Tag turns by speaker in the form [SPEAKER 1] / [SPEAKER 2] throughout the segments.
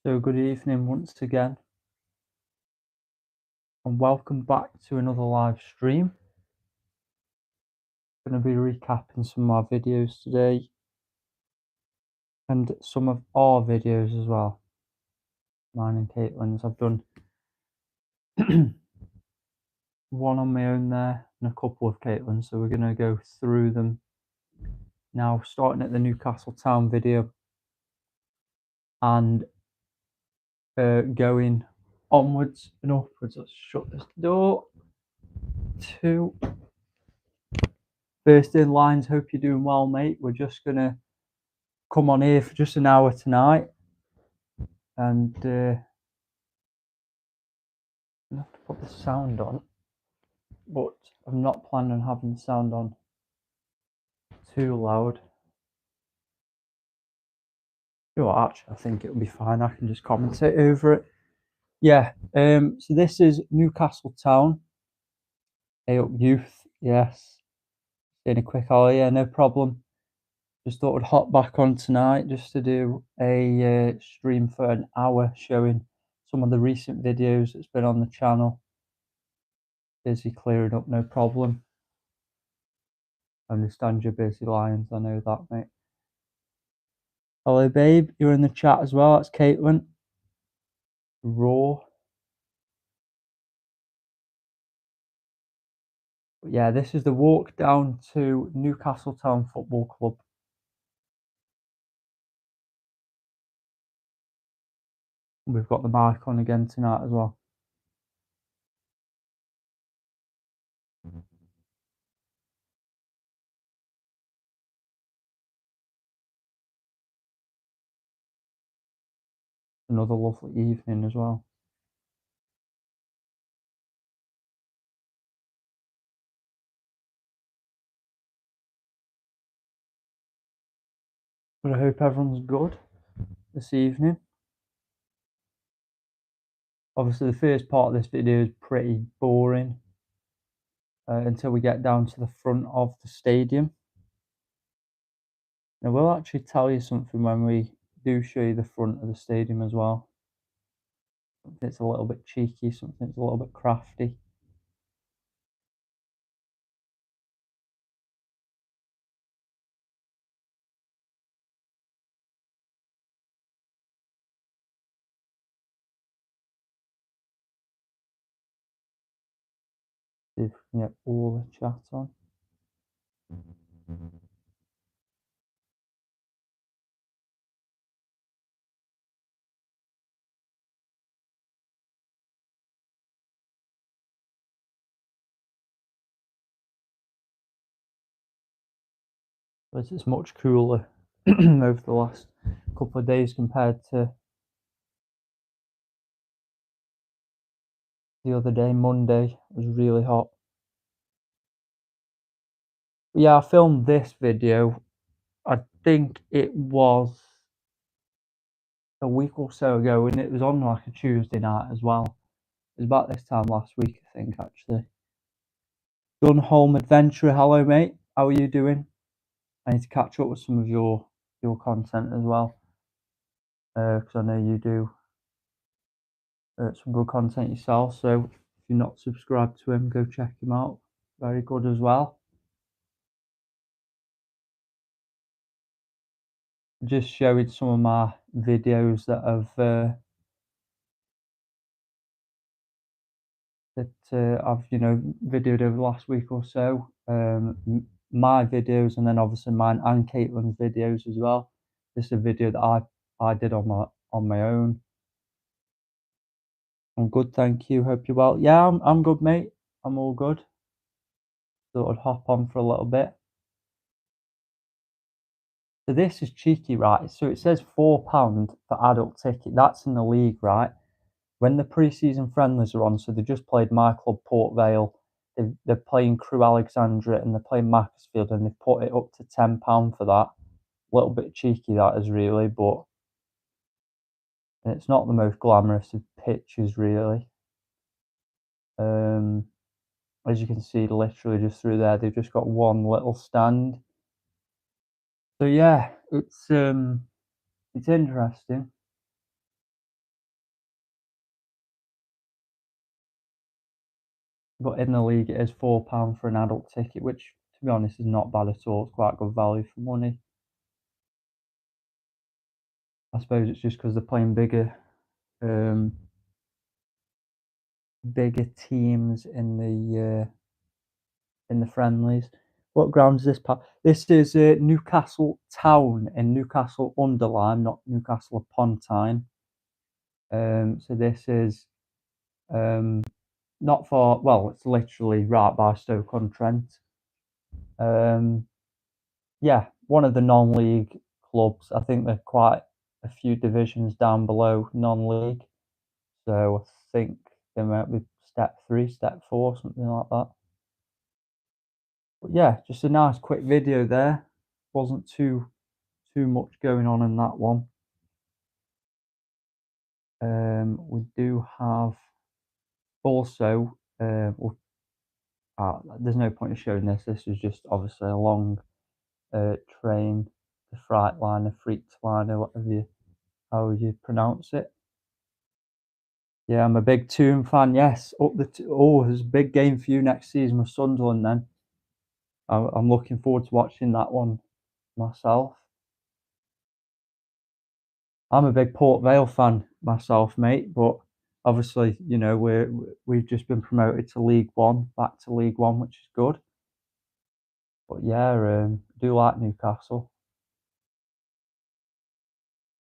[SPEAKER 1] So good evening once again, and welcome back to another live stream. I'm going to be recapping some of my videos today, and some of our videos as well. Mine and Caitlin's. I've done one on my own there, and a couple of Caitlin's, so we're going to go through them now, starting at the Newcastle Town video, and going onwards and upwards. Let's shut this door. First in lines, hope you're doing well, mate. We're just going to come on here for just an hour tonight, and I have to put the sound on, but I'm not planning on having the sound on too loud. Actually, I think it'll be fine. I can just commentate over it. Yeah. So this is Newcastle Town. Hey up, youth. Yes. In a quick hour. Yeah, no problem. Just thought I'd hop back on tonight just to do a stream for an hour showing some of the recent videos that's been on the channel. Busy clearing up, no problem. I understand you're busy, Lions. I know that, mate. Hello, babe. You're in the chat as well. That's Caitlin. Raw. But yeah, this is the walk down to Newcastle Town Football Club. We've got the mic on again tonight as well. Another lovely evening as well. But I hope everyone's good this evening. Obviously, the first part of this video is pretty boring until we get down to the front of the stadium. Now, we'll actually tell you something when we do show you the front of the stadium as well. Something's a little bit cheeky, something's a little bit crafty. See if we can get all the chat on. But it's much cooler over the last couple of days compared to the other day. Monday was really hot. But yeah, I filmed this video, I think it was a week or so ago, and it was on like a Tuesday night as well. It was about this time last week, I think, actually. Dunholm Adventurer, hello mate, how are you doing? I need to catch up with some of your content as well, because I know you do some good content yourself. So if you're not subscribed to him, go check him out. Very good as well. Just showing some of my videos that I've videoed over the last week or so. My videos, and then obviously mine and Caitlin's videos as well. This is a video that I did on my own. I'm good, thank you. Hope you're well. Yeah, I'm good, mate. I'm all good. Thought I'd hop on for a little bit. So this is cheeky, right? So it says £4 for adult ticket. That's in the league, right? When the pre-season friendlies are on, so they just played my club, Port Vale. They're playing Crewe Alexandra and they're playing Macclesfield, and they've put it up to £10 for that. A little bit cheeky, that is, really, but it's not the most glamorous of pitches, really. As you can see, literally just through there, they've just got one little stand. So yeah, it's interesting. but in the league it is £4 for an adult ticket, which to be honest is not bad at all. It's quite good value for money. I suppose it's just because they're playing bigger teams in the friendlies. What ground is this, pal? This is Newcastle Town in Newcastle under Lyme, not Newcastle upon Tyne. So this is not far. Well, it's literally right by Stoke-on-Trent. Yeah, one of the non-league clubs. I think they're quite a few divisions down below non-league. So I think they might be step 3, step 4, something like that. But yeah, just a nice quick video there. Wasn't too much going on in that one. We do have also there's no point in showing this. This is just obviously a long train, the Freightliner, Freaktliner, how you pronounce it. Yeah, I'm a big Toon fan. Yes, there's a big game for you next season with Sunderland. Then I'm looking forward to watching that one myself. I'm a big Port Vale fan myself, mate. But obviously, you know, we've just been promoted to League One, back to League One, which is good. But yeah, I do like Newcastle.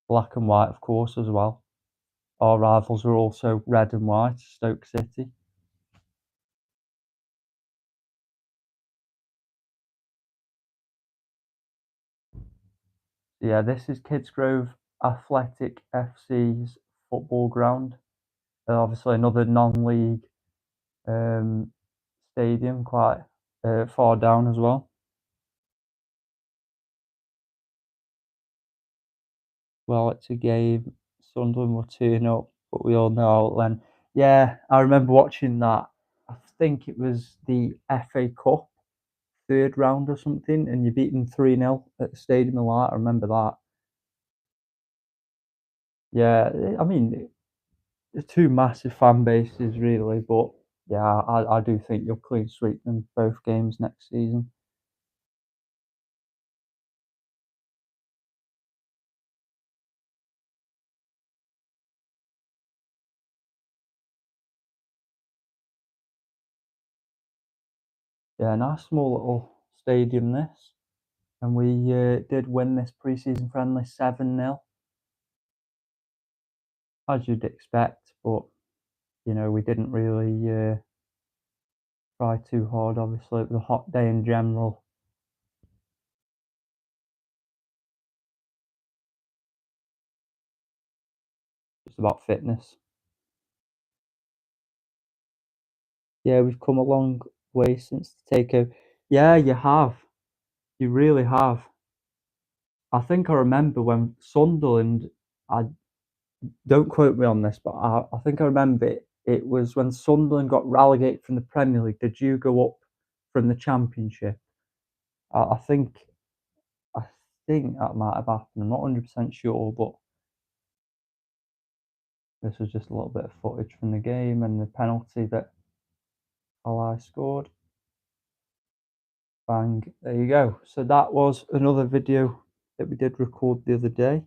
[SPEAKER 1] Black and white, of course, as well. Our rivals are also red and white, Stoke City. Yeah, this is Kidsgrove Athletic FC's football ground. Obviously, another non-league um, stadium, quite far down as well. Well, it's a game. Sunderland will turn up, but we all know then. Yeah, I remember watching that. I think it was the FA Cup third round or something, and you beat them 3-0 at the Stadium of Light. I remember that. Yeah, I mean, the two massive fan bases, really, but yeah, I do think you'll clean sweep them both games next season. Yeah, nice small little stadium this, and we did win this pre-season friendly 7-0, as you'd expect, but you know we didn't really try too hard. Obviously, it was a hot day in general. It's about fitness. Yeah, we've come a long way since the takeover. Yeah, you have. You really have. I think I remember when Sunderland. I don't quote me on this, but I think I remember it was when Sunderland got relegated from the Premier League. Did you go up from the Championship? I, I think I think that might have happened. I'm not 100% sure, but this was just a little bit of footage from the game and the penalty that Ally scored. Bang, there you go. So that was another video that we did record the other day,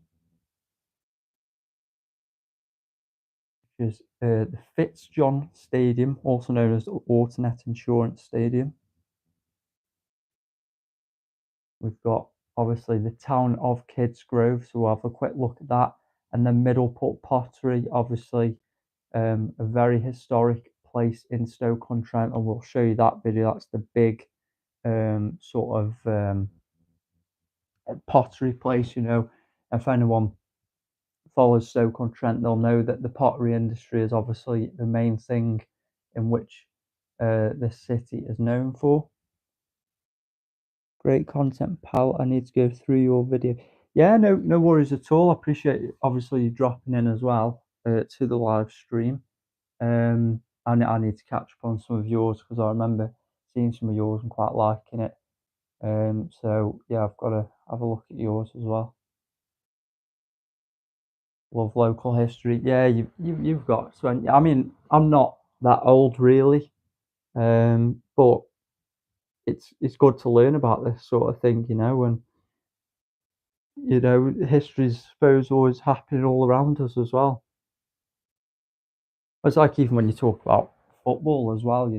[SPEAKER 1] which is the Fitzjohn Stadium, also known as the Autonet Insurance Stadium. We've got obviously the town of Kidsgrove, so we'll have a quick look at that. And then Middleport Pottery, obviously a very historic place in Stoke-on-Trent, and we'll show you that video. That's the big sort of pottery place, you know. If anyone follows Stoke-on-Trent, they'll know that the pottery industry is obviously the main thing in which this city is known for. Great content, pal. I need to go through your video. Yeah, no worries at all. I appreciate obviously you dropping in as well to the live stream. I need to catch up on some of yours because I remember seeing some of yours and quite liking it. So yeah, I've got to have a look at yours as well. Love local history. Yeah, you've got. So I mean, I'm not that old really. But it's good to learn about this sort of thing, and history's suppose always happening all around us as well. It's like even when you talk about football as well,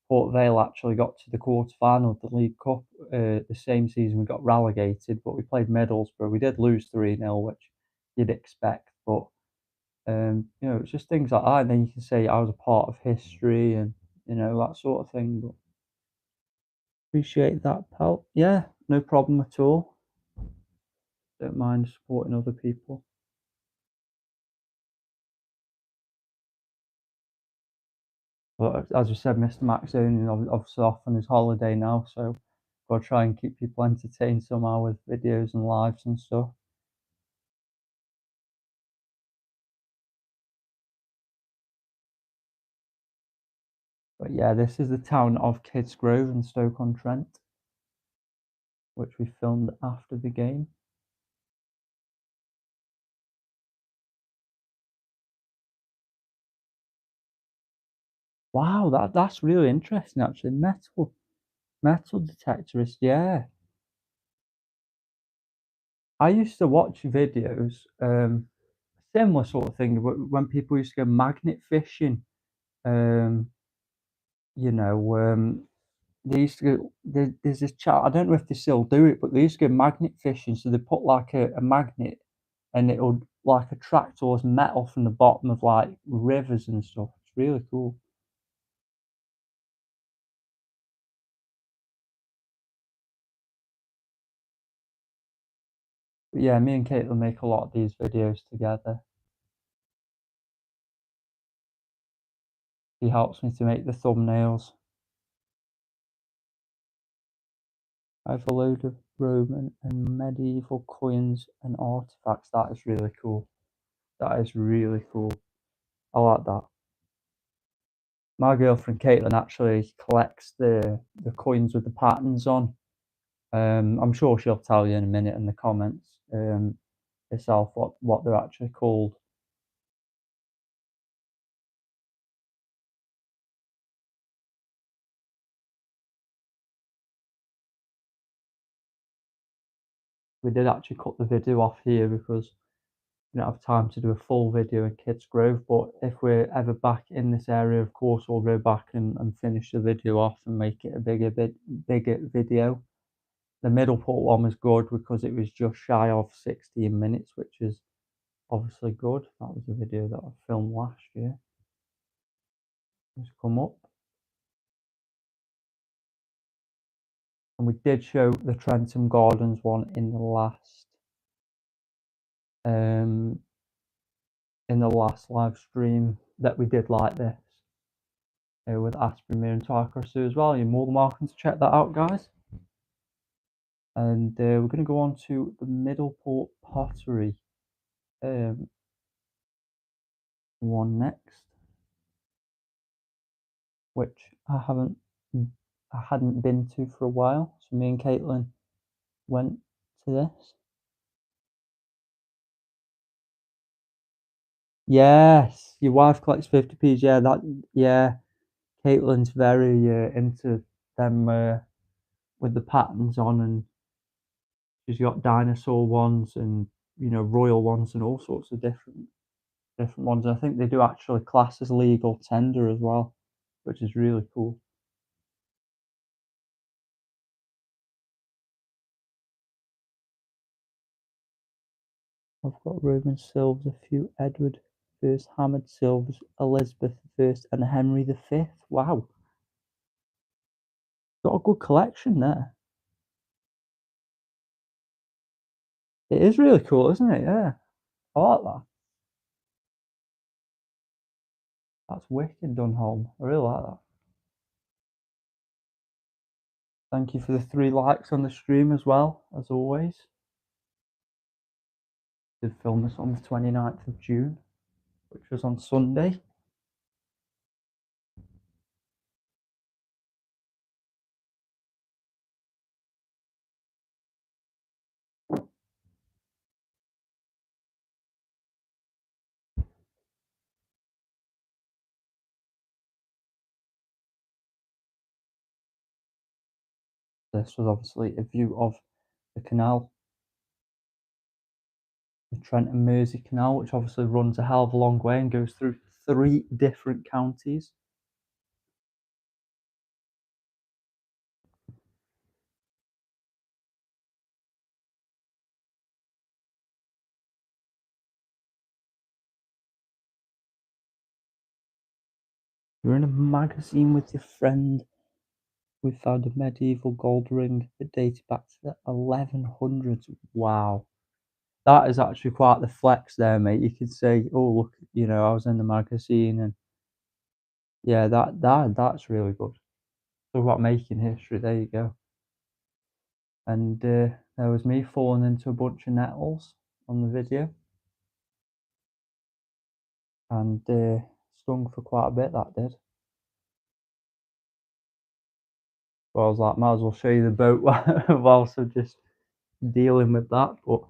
[SPEAKER 1] Port Vale actually got to the quarter-final of the League Cup, the same season we got relegated, but we played Middlesbrough. We did lose 3-0, which you'd expect, but, it's just things like that, and then you can say I was a part of history and, that sort of thing, but appreciate that, pal. Yeah, no problem at all. Don't mind supporting other people. But as we said, Mr. Maxonian obviously off on his holiday now, so gotta try and keep people entertained somehow with videos and lives and stuff. But yeah, this is the town of Kidsgrove in Stoke-on-Trent, which we filmed after the game. Wow, that's really interesting actually. Metal detectorist, yeah. I used to watch videos, similar sort of thing, when people used to go magnet fishing. Um, you know, they used to go. There's this chat. I don't know if they still do it, but they used to go magnet fishing. So they put like a magnet, and it would like attract towards metal from the bottom of like rivers and stuff. It's really cool. But yeah, me and Caitlin make a lot of these videos together. She helps me to make the thumbnails. I have a load of Roman and medieval coins and artifacts. That is really cool. That is really cool. I like that. My girlfriend Caitlin actually collects the coins with the patterns on. I'm sure she'll tell you in a minute in the comments herself what they're actually called. We did actually cut the video off here because we don't have time to do a full video in Kidsgrove, but if we're ever back in this area, of course, we'll go back and finish the video off and make it a bigger video. The Middleport one was good because it was just shy of 16 minutes, which is obviously good. That was a video that I filmed last year. It's come up. And we did show the Trentham Gardens one um in the last live stream that we did like this with Aspenmere and Twycross as well. You're more than welcome to check that out, guys. And we're going to go on to the Middleport Pottery one next, which I hadn't been to for a while. So me and Caitlin went to this. Yes, your wife collects 50p's. Yeah. Caitlin's very into them with the patterns on, and she's got dinosaur ones and royal ones and all sorts of different ones. And I think they do actually class as legal tender as well, which is really cool. I've got Roman silvers, a few Edward first hammered silvers, Elizabeth I, and Henry V. Wow, got a good collection there. It is really cool, isn't it? Yeah, I like that. That's wicked, Dunholm. I really like that. Thank you for the 3 likes on the stream as well, as always. Did film this on the 29th of June, which was on Sunday. This was obviously a view of the canal, the Trent and Mersey Canal, which obviously runs a hell of a long way and goes through 3 different counties. You're in a magazine with your friend. We found a medieval gold ring that dated back to the 1100s. Wow. That is actually quite the flex there, mate. You could say, "Oh, look, you know, I was in the magazine," and yeah, that's really good. Talk about making history. There you go. And there was me falling into a bunch of nettles on the video, and stung for quite a bit. That did. So I was like, might as well show you the boat whilst I'm just dealing with that. But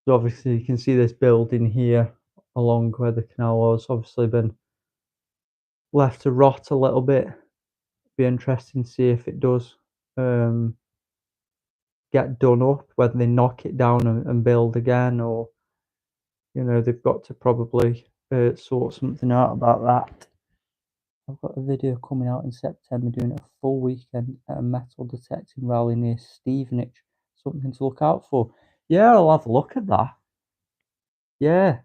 [SPEAKER 1] so obviously, you can see this building here along where the canal was. Obviously, been left to rot a little bit. Be interesting to see if it does get done up, whether they knock it down and build again, or you know, they've got to probably sort something out about that. I've got a video coming out in September doing a full weekend at a metal detecting rally near Stevenage. Something to look out for. Yeah, I'll have a look at that. Yeah.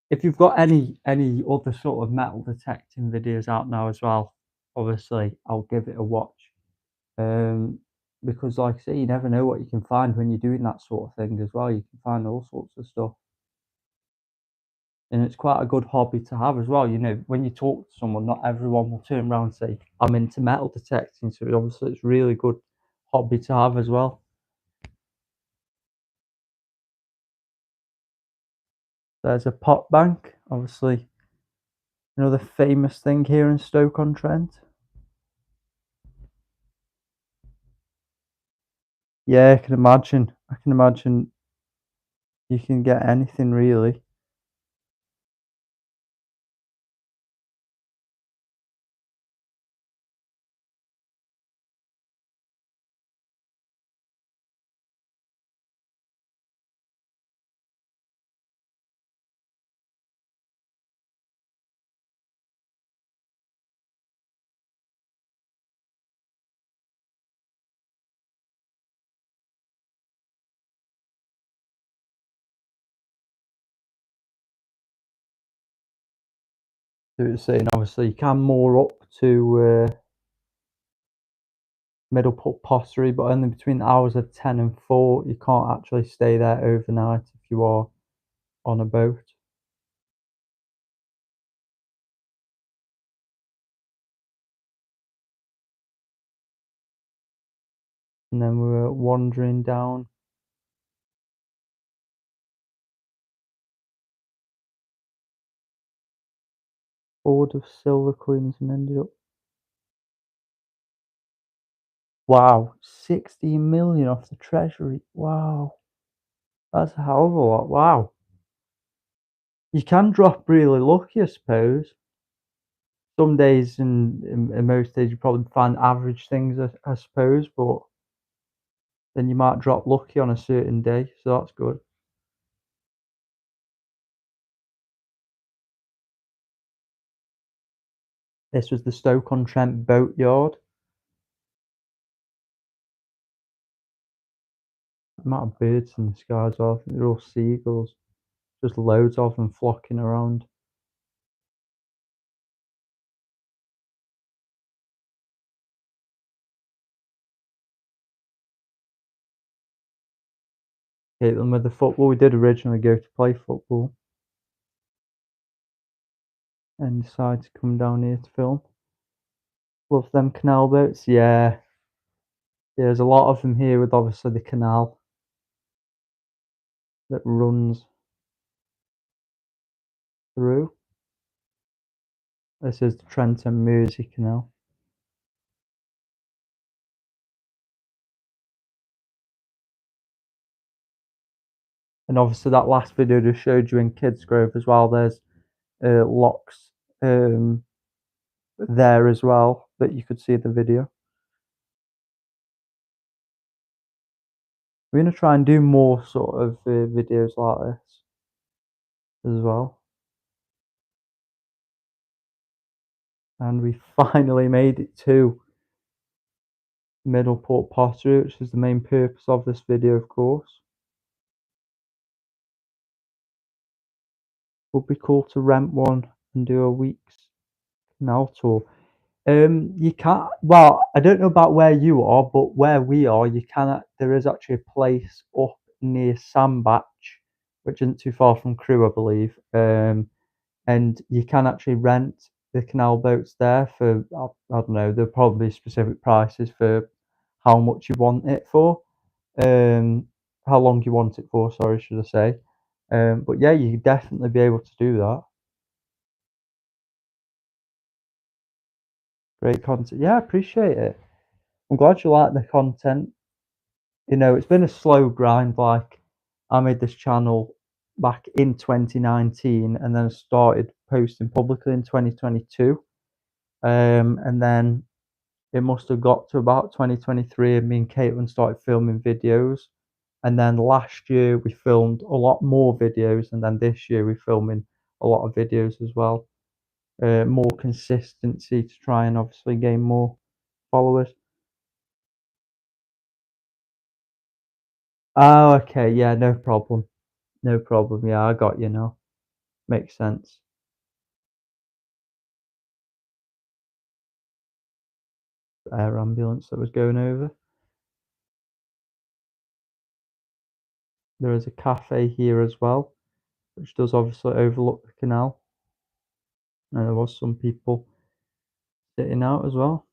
[SPEAKER 1] If you've got any other sort of metal detecting videos out now as well, obviously I'll give it a watch. Um, because like I say, you never know what you can find when you're doing that sort of thing as well. You can find all sorts of stuff. And it's quite a good hobby to have as well. You know, when you talk to someone, not everyone will turn around and say, I'm into metal detecting. So obviously it's really good hobby to have as well. There's a pot bank, obviously another famous thing here in Stoke-on-Trent. Yeah, I can imagine. I can imagine you can get anything really. So it's saying obviously you can moor up to Middleport Pottery, but only between the hours of 10 and 4. You can't actually stay there overnight if you are on a boat. And then we were wandering down. Board of silver coins and ended up. Wow, 16 million off the treasury. Wow, that's a hell of a lot. Wow. You can drop really lucky, I suppose. Some days in most days you probably find average things, I suppose, but then you might drop lucky on a certain day, so that's good. This was the Stoke-on-Trent boatyard. Amount of birds in the sky as well. I think they're all seagulls. Just loads of them flocking around. Hit them with the football. We did originally go to play football and decided to come down here to film. Love them canal boats. Yeah. Yeah, there's a lot of them here with obviously the canal that runs. through. This is the Trenton Mersey Canal. And obviously that last video just showed you in Kidsgrove as well. There's locks there as well that you could see the video. We're going to try and do more sort of videos like this as well. And we finally made it to Middleport Pottery, which is the main purpose of this video, of course. Would be cool to rent one and do a week's canal tour. You can't. Well, I don't know about where you are, but where we are, you can. There is actually a place up near Sandbach, which isn't too far from Crewe, I believe. And you can actually rent the canal boats there for I don't know. There'll probably be specific prices for how much you want it for. How long you want it for? Sorry, should I say? But yeah, you definitely be able to do that. Great content. Yeah, I appreciate it. I'm glad you like the content. You know, it's been a slow grind. Like, I made this channel back in 2019 and then started posting publicly in 2022. And then it must have got to about 2023 and me and Caitlin started filming videos. And then last year we filmed a lot more videos, and then this year we're filming a lot of videos as well. More consistency to try and obviously gain more followers. Oh, okay, yeah, no problem. No problem. Yeah, I got you now. Makes sense. Air ambulance that was going over. There is a cafe here as well, which does obviously overlook the canal. And there was some people sitting out as well.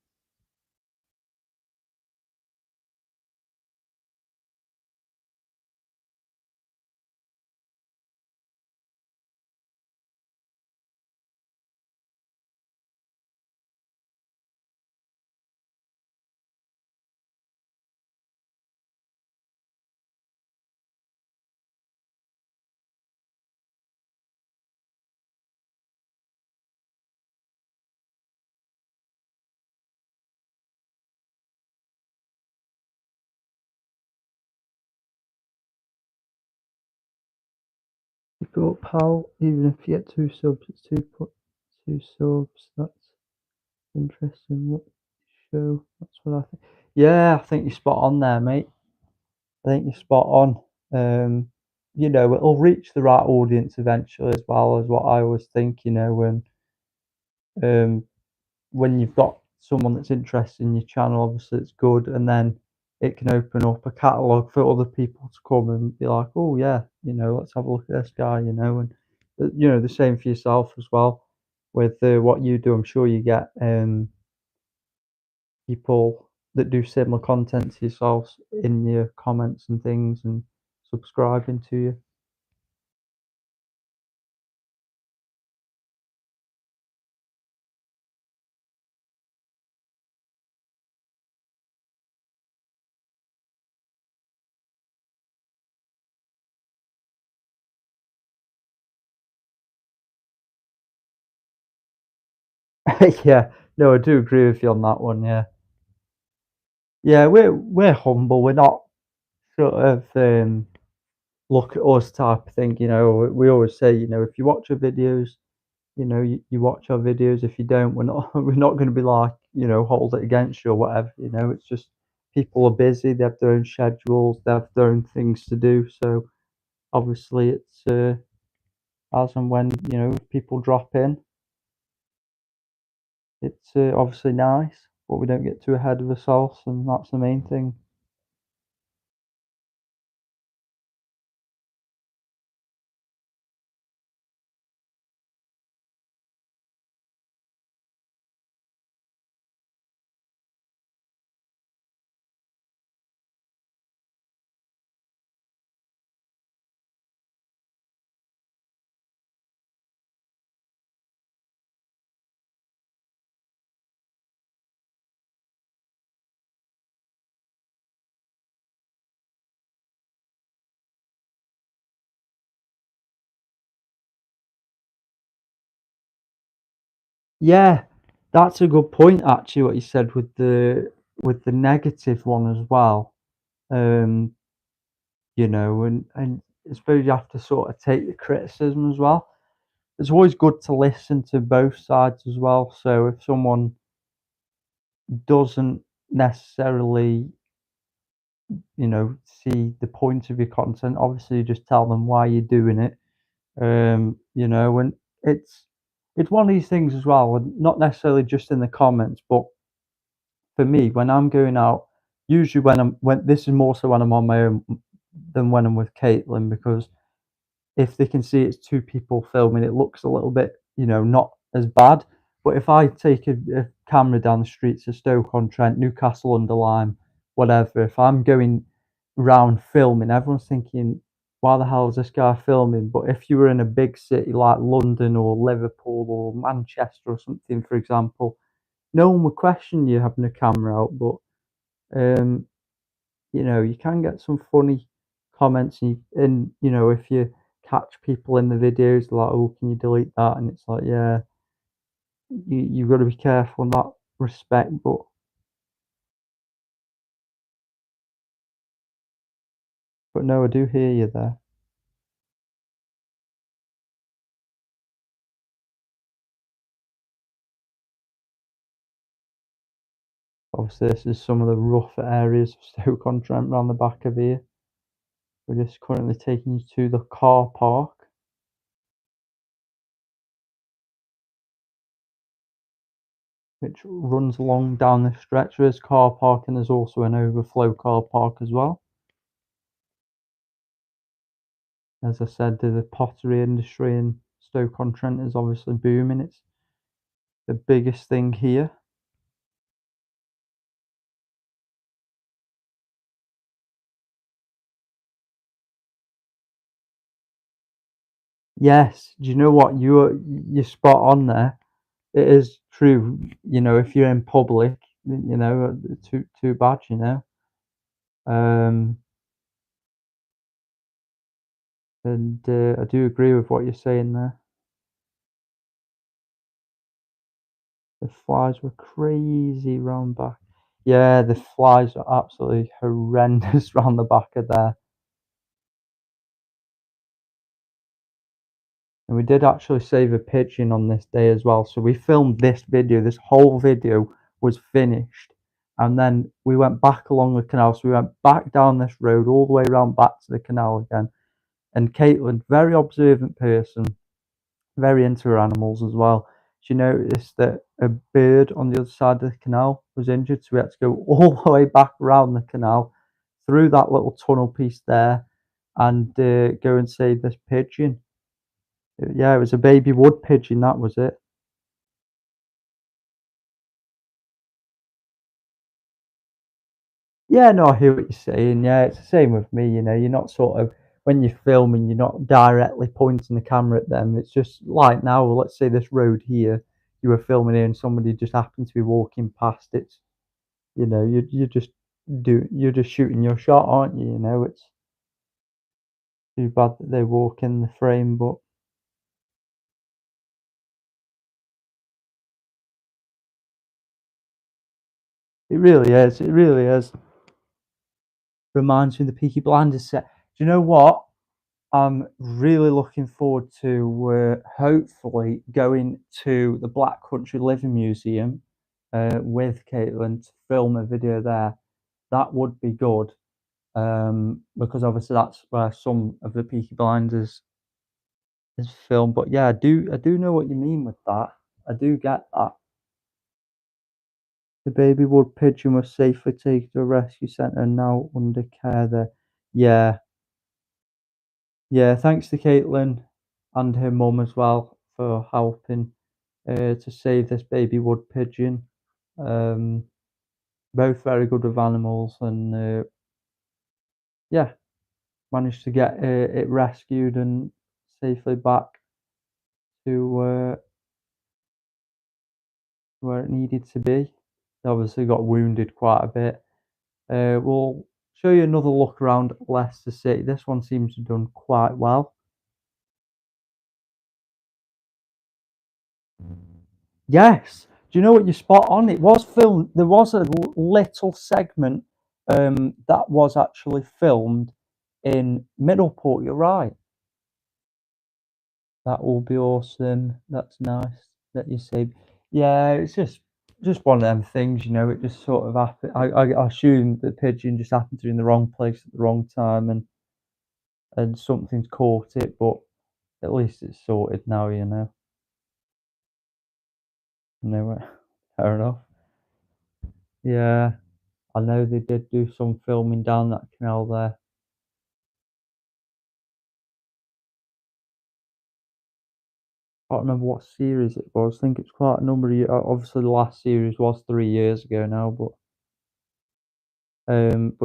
[SPEAKER 1] Keep it up, pal. Even if you get 2 subs, it's 2 subs. That's interesting. What show? That's what I think. Yeah, I think you're spot on there, mate. I think you're spot on. You know, it'll reach the right audience eventually as well, as what I always think, you know, um when you've got someone that's interested in your channel, obviously it's good, and then it can open up a catalogue for other people to come and be like, oh yeah, you know, let's have a look at this guy, you know, and you know the same for yourself as well with what you do. I'm sure you get people that do similar content to yourselves in your comments and things and subscribing to you. Yeah, no, I do agree with you on that one. Yeah, yeah, we're humble. We're not sort of look at us type of thing. You know, we always say, you know, if you watch our videos, you know, you watch our videos. If you don't, we're not we're not going to be like, you know, hold it against you or whatever. You know, it's just people are busy. They have their own schedules. They have their own things to do. So obviously, it's as and when you know people drop in, it's obviously nice, but we don't get too ahead of ourselves, and that's the main thing. Yeah, that's a good point actually, what you said with the negative one as well. Um, and I suppose you have to sort of take the criticism as well. It's always good to listen to both sides as well. So if someone doesn't necessarily, see the point of your content, obviously you just tell them why you're doing it. And it's one of these things as well, and not necessarily just in the comments, but for me, when I'm going out, usually when this is more so when I'm on my own than when I'm with Caitlin, because if they can see it's two people filming, it looks a little bit, not as bad. But if I take a camera down the streets of Stoke-on-Trent, Newcastle under Lyme, whatever, if I'm going round filming, everyone's thinking, why the hell is this guy filming? But if you were in a big city like London or Liverpool or Manchester or something, for example, no one would question you having a camera out. But um, you can get some funny comments, and if you catch people in the videos like, "Oh, can you delete that?" And it's like, yeah, you've got to be careful in that respect. But no, I do hear you there. Obviously, this is some of the rougher areas of Stoke-on-Trent around the back of here. We're just currently taking you to the car park, which runs along down this stretch. There's car park and there's also an overflow car park as well. As I said, the pottery industry in Stoke-on-Trent is obviously booming. It's the biggest thing here. Yes, do you know what? You're spot on there. It is true. If you're in public, too bad. Um, and I do agree with what you're saying there. The flies were crazy round back. Yeah, the flies are absolutely horrendous round the back of there. And we did actually save a pigeon on this day as well. So we filmed this whole video was finished. And then we went back along the canal. So we went back down this road all the way around back to the canal again. And Caitlin, very observant person, very into her animals as well. She noticed that a bird on the other side of the canal was injured. So we had to go all the way back around the canal, through that little tunnel piece there, and go and save this pigeon. Yeah, it was a baby wood pigeon, that was it. Yeah, no, I hear what you're saying. Yeah, it's the same with me. You're not sort of, when you're filming, you're not directly pointing the camera at them. It's just like now, let's say this road here, you were filming here and somebody just happened to be walking past. It's, you're just shooting your shot, aren't you? It's too bad that they walk in the frame, but it really is. It really is. Reminds me of the Peaky Blinders set. Do you know what? I'm really looking forward to hopefully going to the Black Country Living Museum with Caitlin to film a video there. That would be good because obviously that's where some of the Peaky Blinders is filmed. But yeah, I do know what you mean with that. I do get that. The baby wood pigeon was safely taken to a rescue centre and now under care there. Yeah, yeah. Thanks to Caitlin and her mum as well for helping to save this baby wood pigeon. Um, Both very good with animals, and yeah, managed to get it rescued and safely back to where it needed to be. It obviously got wounded quite a bit. We'll show you another look around Leicester City. This one seems to have done quite well. Yes. Do you know what, you're spot on? It was filmed. There was a little segment that was actually filmed in Middleport. You're right. That will be awesome. That's nice that you say. Yeah, it's just one of them things, you know. It just sort of happened. I assume the pigeon just happened to be in the wrong place at the wrong time, and something's caught it. But at least it's sorted now, you know. No, fair enough. Yeah, I know they did do some filming down that canal there. I can't remember what series it was. I think it's quite a number of years. Obviously, the last series was 3 years ago now, but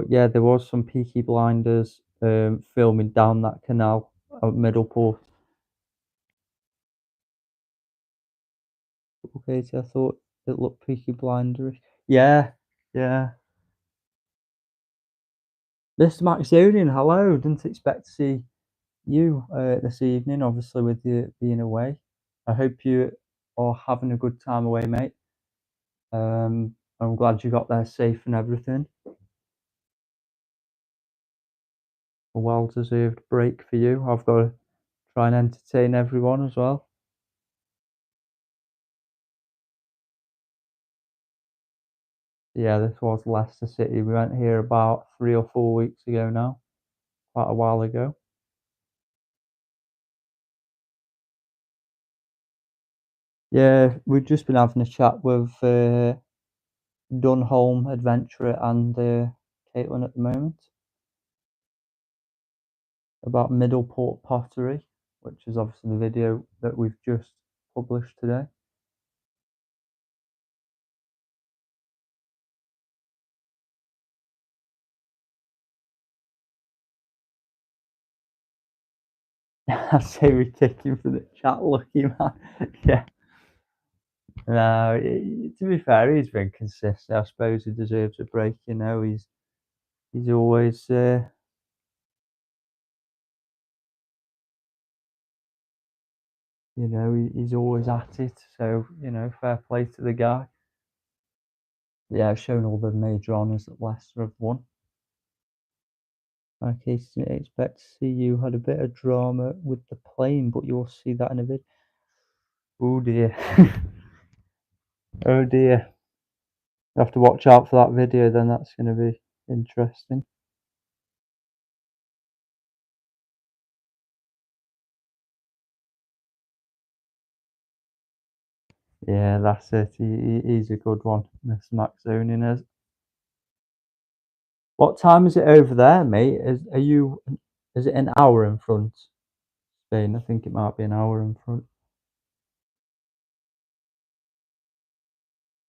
[SPEAKER 1] yeah, there was some Peaky Blinders filming down that canal at Middleport. Okay, so I thought it looked Peaky Blinderish. Yeah, yeah. Mr. Maxonian, hello. Didn't expect to see you this evening, obviously, with you being away. I hope you are having a good time away, mate. I'm glad you got there safe and everything. A well-deserved break for you. I've got to try and entertain everyone as well. Yeah, this was Leicester City. We went here about 3 or 4 weeks ago now, quite a while ago. Yeah, we've just been having a chat with Dunholm Adventurer and Caitlin at the moment about Middleport Pottery, which is obviously the video that we've just published today. I say we kick him for the chat, lucky man. Yeah. No, to be fair, he's been consistent. I suppose he deserves a break. You know, he's always he's always at it. So fair play to the guy. Yeah, I've shown all the major honours that Leicester have won. Okay, so I expect to see you had a bit of drama with the plane, but you'll see that in a bit. Oh dear. Oh dear. You have to watch out for that video then, that's going to be interesting. Yeah, that's it. He's a good one, Mr. Maxonian is. What time is it over there, mate? Is it an hour in front, Spain? I think it might be an hour in front.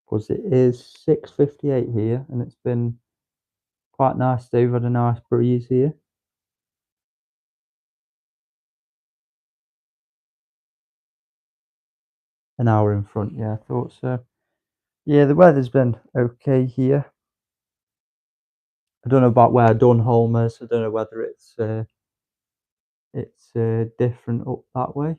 [SPEAKER 1] Because it is 6:58 here, and it's been quite nice today. We've had a nice breeze here. An hour in front, yeah, I thought so. Yeah, the weather's been okay here. I don't know about where Dunholm is. I don't know whether it's different up that way.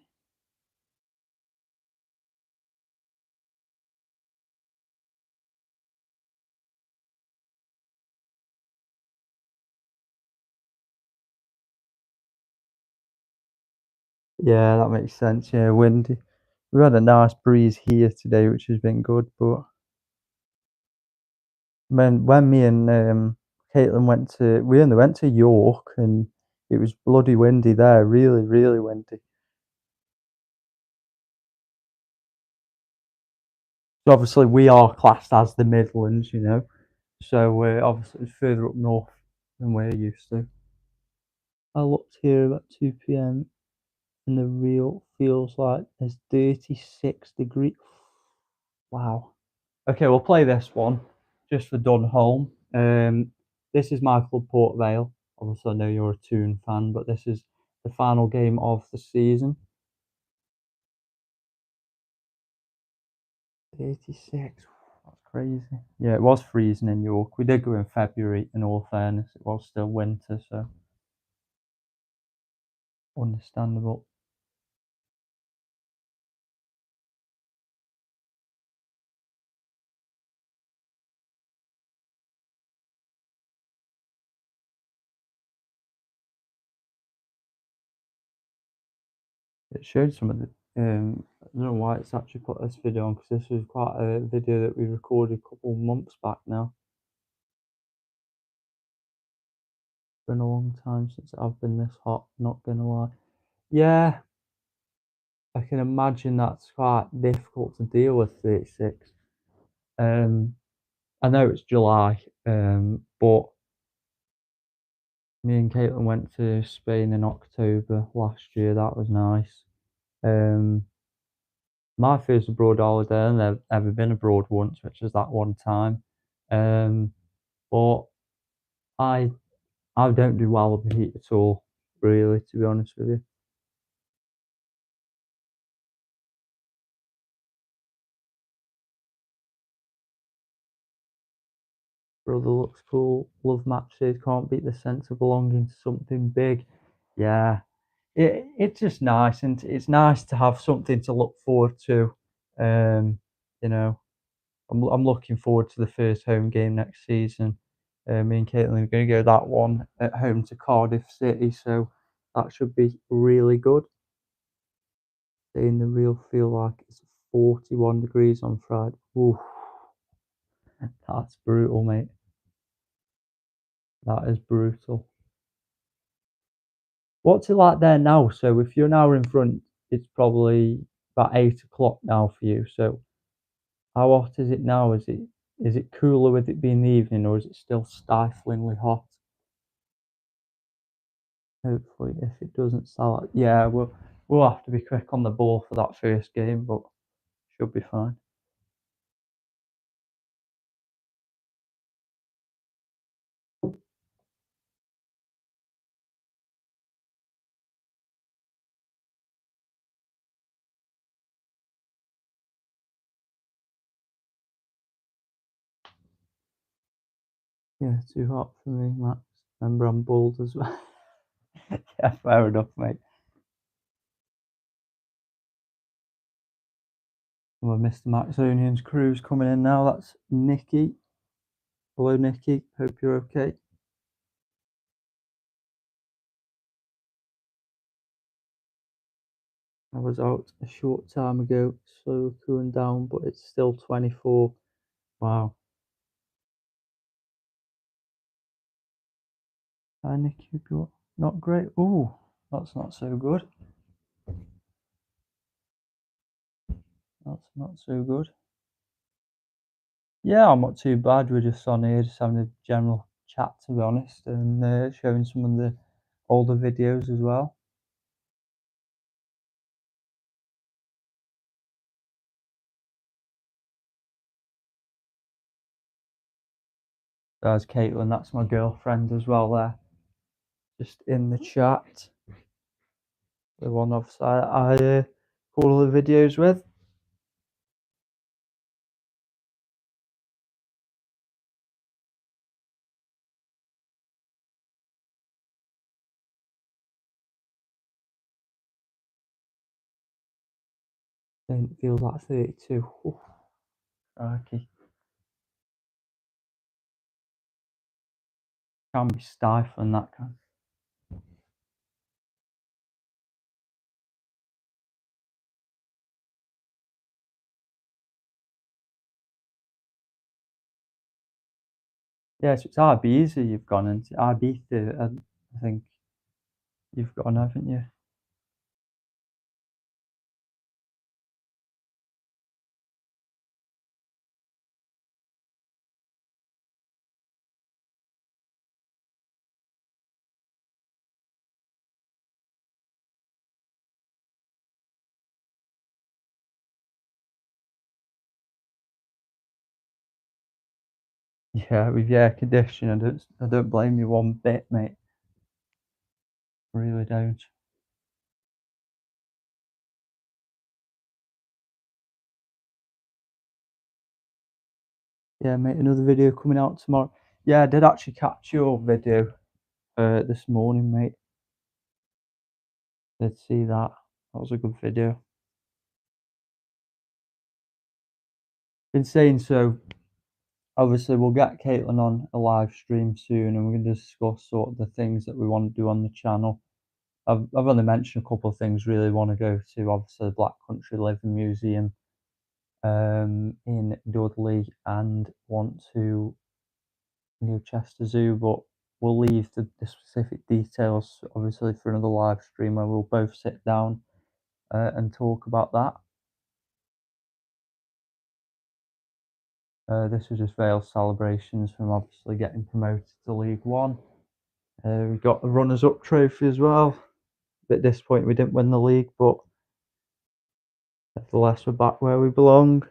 [SPEAKER 1] Yeah, that makes sense. Yeah, windy. We've had a nice breeze here today, which has been good. But when me and Caitlin we only went to York, and it was bloody windy there. Really, really windy. So obviously we are classed as the Midlands, So we're obviously further up north than we're used to. I looked here about 2 p.m. and the real feels like there's 36 degrees. Wow. Okay, we'll play this one just for Dunholm. This is my club, Port Vale. Obviously, I know you're a Toon fan, but this is the final game of the season. 86. That's crazy. Yeah, it was freezing in York. We did go in February, in all fairness. It was still winter, so understandable. it showed some of the I don't know why it's actually put this video on, because this was quite a video that we recorded a couple months back now. It's been a long time since I've been this hot, not gonna lie. Yeah, I can imagine that's quite difficult to deal with 36. Um, I know it's July, but me and Caitlin went to Spain in October last year. That was nice. Um, my first abroad holiday, and I've ever been abroad once, which was that one time. Um, but I I don't do well with the heat at all, really, to be honest with you. Brother looks cool. Love matches. Can't beat the sense of belonging to something big. Yeah, it's just nice, and it's nice to have something to look forward to. Um, you know, I'm looking forward to the first home game next season. Me and Caitlin are going to go that one at home to Cardiff City, so that should be really good. In the real feel like it's 41 degrees on Friday. Ooh, that's brutal, mate. That is brutal. What's it like there now? So if you're an hour in front, it's probably about 8 o'clock now for you. So how hot is it now? Is it cooler with it being the evening, or is it still stiflingly hot? Hopefully, if it doesn't sell out, yeah, we'll have to be quick on the ball for that first game, but should be fine. Yeah, too hot for me, Max. Remember, I'm bald as well. Yeah, fair enough, mate. Well, Mr. Maxonian's crew's coming in now. That's Nikki. Hello, Nikki. Hope you're okay. I was out a short time ago, slowly cooling down, but it's still 24. Wow. Hi, Nikki. Hope you're not great. Oh, that's not so good. That's not so good. Yeah, I'm not too bad. We're just on here, just having a general chat, to be honest, and showing some of the older videos as well. There's Caitlin, that's my girlfriend as well there, just in the chat. The one obviously I call all the videos with. It feels like 32. Oof, crikey. Can be stifling, that can. Yeah, so it's Ibiza you've gone into. Ibiza, I think you've gone, haven't you? Yeah, with your air conditioning, I don't blame you one bit, mate. Really don't. Yeah, mate, another video coming out tomorrow. Yeah, I did actually catch your video this morning, mate. Did see that. That was a good video. Been saying so. Obviously, we'll get Caitlin on a live stream soon, and we're going to discuss sort of the things that we want to do on the channel. I've only mentioned a couple of things. Really want to go to obviously the Black Country Living Museum in Dudley, and want to Newchester Zoo, but we'll leave the specific details obviously for another live stream where we'll both sit down and talk about that. This was just Vale's celebrations from obviously getting promoted to League One. We got the runners-up trophy as well. Bit disappointed we didn't win the league, but nevertheless we're back where we belong.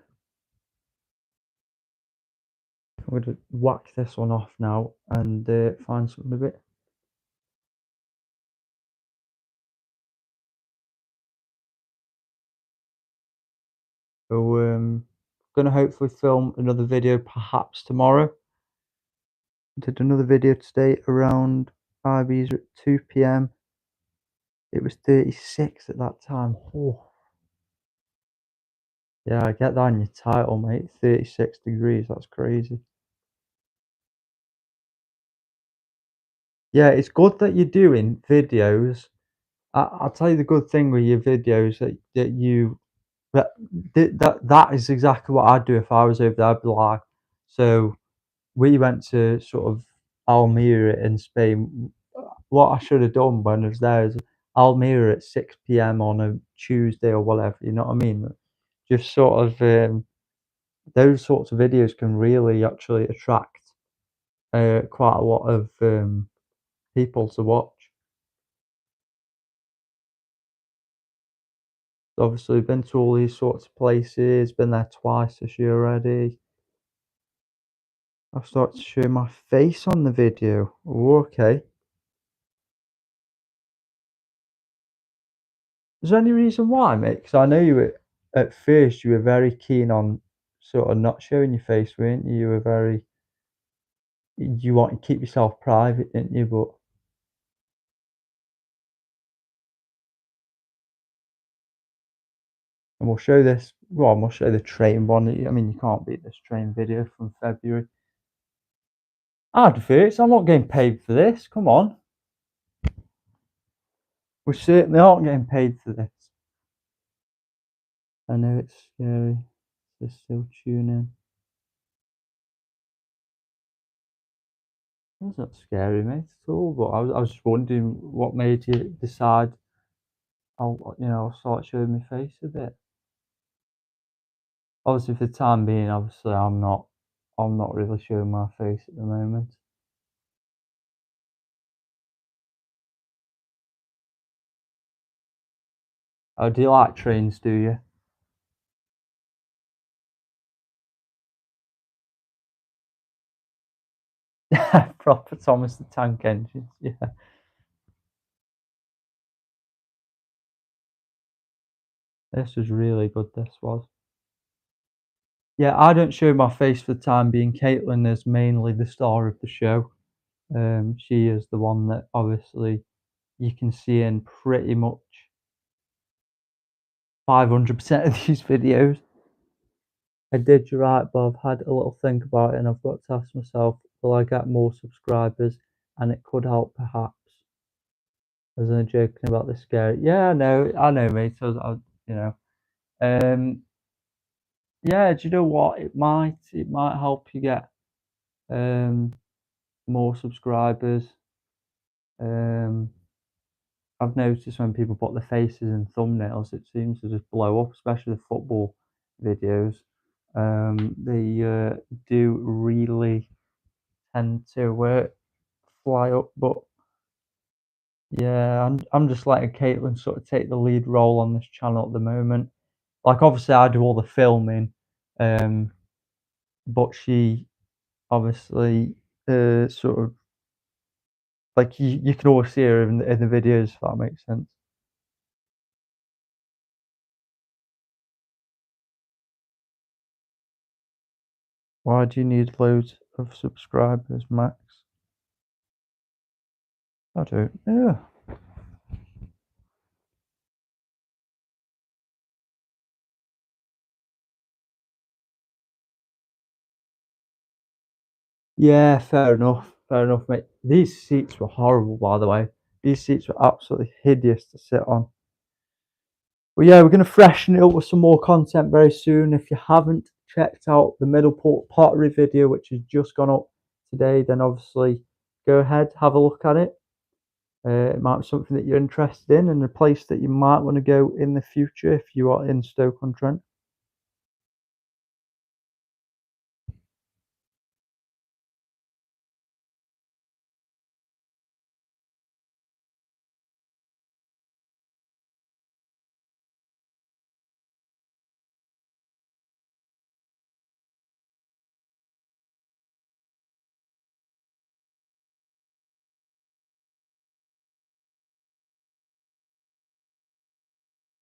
[SPEAKER 1] I'm going to whack this one off now and find something a bit. So going to hopefully film another video perhaps tomorrow. Did another video today around IBs at 2 p.m. It was 36 at that time. Oh. Yeah, I get that in your title, mate. 36 degrees, that's crazy. Yeah, it's good that you're doing videos. I'll tell you the good thing with your videos that is exactly what I'd do if I was over there. I'd be like, so we went to sort of Almeria in Spain. What I should have done when I was there is Almeria at 6 p.m. on a Tuesday or whatever, you know what I mean? Just sort of those sorts of videos can really actually attract quite a lot of people to watch. Obviously, been to all these sorts of places, been there twice this year already. I've started to show my face on the video. Oh, okay. Is there any reason why, mate? Because I know you were, at first, you were very keen on sort of not showing your face, weren't you? You were very, you want to keep yourself private, didn't you? But and we'll show this. Well, we'll show the train one. I mean, you can't beat this train video from February. Adverts. I'm not getting paid for this. Come on. We certainly aren't getting paid for this. I know it's scary. So still tune in. That's not scary, mate, at all. But I was just wondering what made you decide I'll start showing my face a bit. Obviously, for the time being, obviously, I'm not really showing my face at the moment. Oh, do you like trains? Do you? Proper Thomas the Tank Engines. Yeah. This was really good. This was. Yeah, I don't show my face for the time being. Caitlin is mainly the star of the show. She is the one that obviously you can see in pretty much 500% of these videos. I did, you're right, but I've had a little think about it and I've got to ask myself, will I get more subscribers? And it could help perhaps. As I'm joking about the scare. Yeah, I know, mate. You know, um, yeah. Do you know what? It might help you get um more subscribers. Um, I've noticed when people put their faces in thumbnails, it seems to just blow up, especially the football videos. They do really tend to fly up, but yeah, I'm just letting Caitlin sort of take the lead role on this channel at the moment. Like obviously I do all the filming, um, but she obviously sort of like you can always see her in the videos, if that makes sense. Why do you need loads of subscribers, Max? I don't know. Yeah, fair enough, mate. These seats were horrible, by the way. These seats were absolutely hideous to sit on. But yeah, we're going to freshen it up with some more content very soon. If you haven't checked out the Middleport pottery video, which has just gone up today, then obviously go ahead, have a look at it. It might be something that you're interested in and a place that you might want to go in the future if you are in Stoke-on-Trent.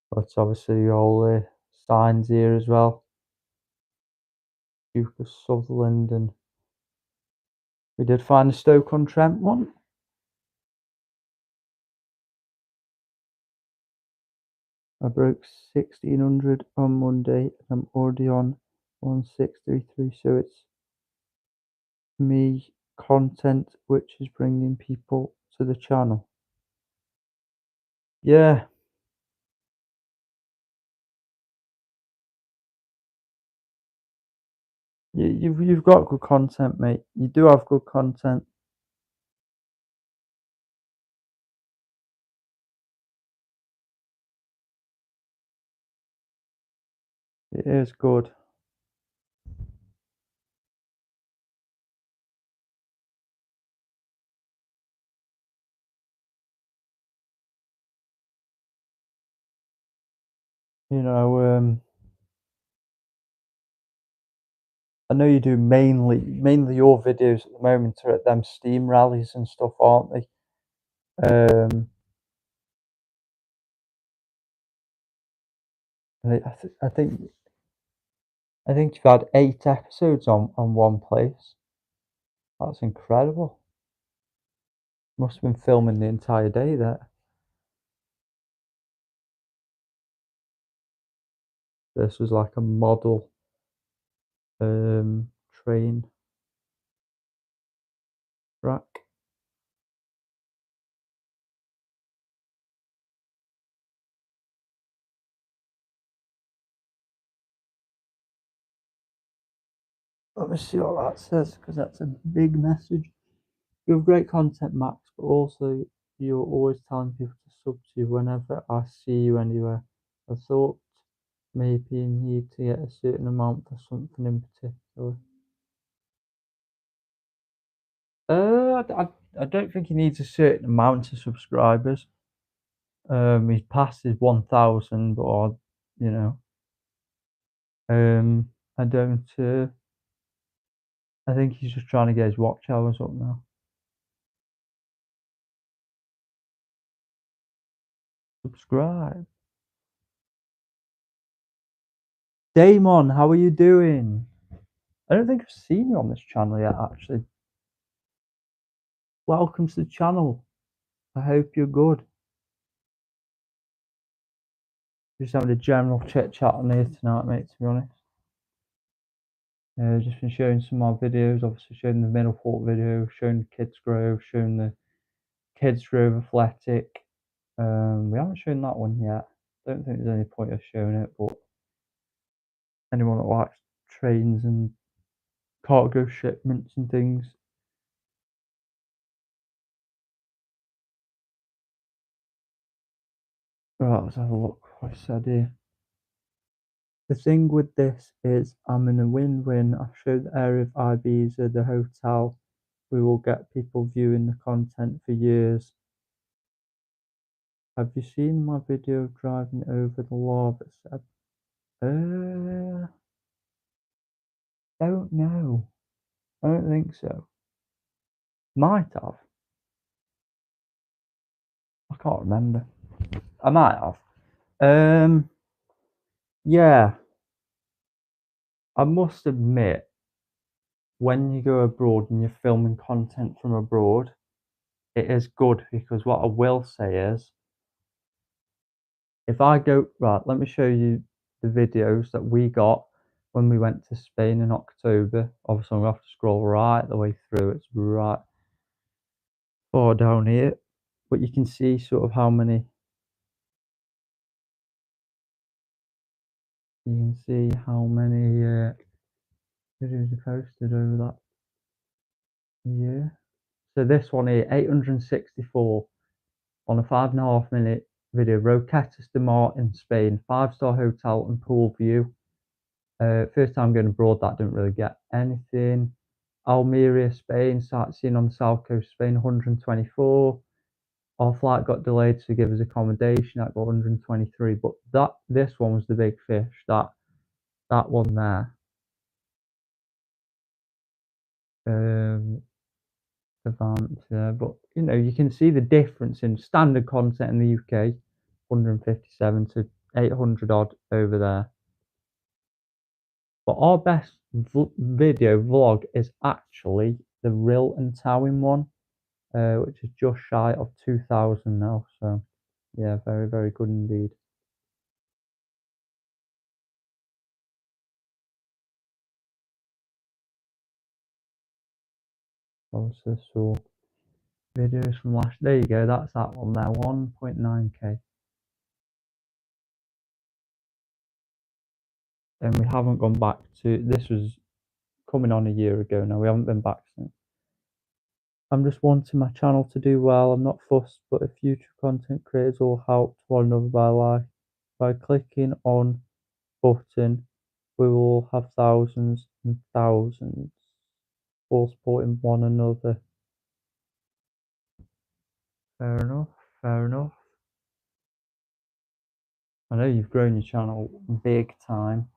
[SPEAKER 1] But obviously all the signs here as well. Duke of Sutherland, and we did find a Stoke-on-Trent one. I broke 1600 on Monday and I'm already on 1633, so it's me content which is bringing people to the channel. Yeah, you've got good content, mate. You do have good content. It is good. You know, I know you do mainly your videos at the moment are at them Steam rallies and stuff, aren't they? And I think you've had 8 episodes on one place. That's incredible. Must have been filming the entire day there. This was like a model train track. Let me see what that says, because that's a big message. You have great content, Max, but also you're always telling people to sub to you whenever I see you anywhere. I thought maybe you need to get a certain amount for something in particular. I don't think he needs a certain amount of subscribers. He's past his 1,000, but you know, I don't. I think he's just trying to get his watch hours up now. Subscribe. Damon, how are you doing? I don't think I've seen you on this channel yet, actually. Welcome to the channel. I hope you're good. Just having a general chit chat on here tonight, mate, to be honest. Just been showing some of my videos, obviously showing the Middleport video, showing the Kids Grove, showing the Kids Grove Athletic. We haven't shown that one yet. Don't think there's any point of showing it, but anyone that likes trains and cargo shipments and things. Right, let's have a look what I said here. The thing with this is I'm in a win-win. I've showed the area of Ibiza, the hotel. We will get people viewing the content for years. Have you seen my video of driving over the lava set? Don't know. I don't think so. Might have. I can't remember. I might have. Yeah. I must admit, when you go abroad and you're filming content from abroad, it is good, because what I will say is, if I go, right, let me show you the videos that we got when we went to Spain in October. Obviously, I'm going to have to scroll right the way through. It's right far down here. but you can see sort of how many videos are posted over that year. So this one here, 864 on a 5.5 minute video. Roquetas de Mar in Spain, 5-star hotel and pool view. First time going abroad, that didn't really get anything. Almeria, Spain, sightseeing on the south coast of Spain, 124. Our flight got delayed to give us accommodation. That got 123. But this one was the big fish. That one there. Advanced, yeah, but you can see the difference in standard content in the UK, 157 to 800 odd over there. But our best video vlog is actually the Rill and Towing one, which is just shy of 2,000 now. So yeah, very, very good indeed. So videos from last, there you go, that's that one there, 1.9k. And we haven't gone back to, this was coming on a year ago now, we haven't been back since. I'm just wanting my channel to do well. I'm not fussed, but if future content creators all help one another by clicking on button, we will all have thousands and thousands all supporting one another. Fair enough, fair enough. I know you've grown your channel big time,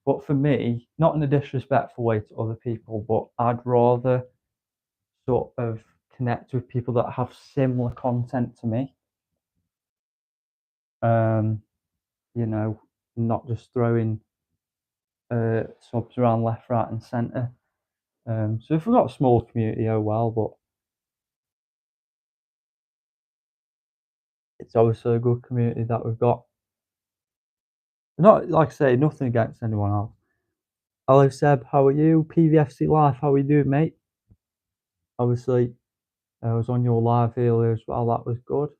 [SPEAKER 1] but for me, not in a disrespectful way to other people, but I'd rather sort of connect with people that have similar content to me. Not just throwing subs around left, right, and centre. So if we've got a small community, oh well, but it's obviously a good community that we've got. Not like I say, nothing against anyone else. Hello Seb, how are you? PVFC Live, how are you doing, mate? Obviously, I was on your live earlier as well. That was good.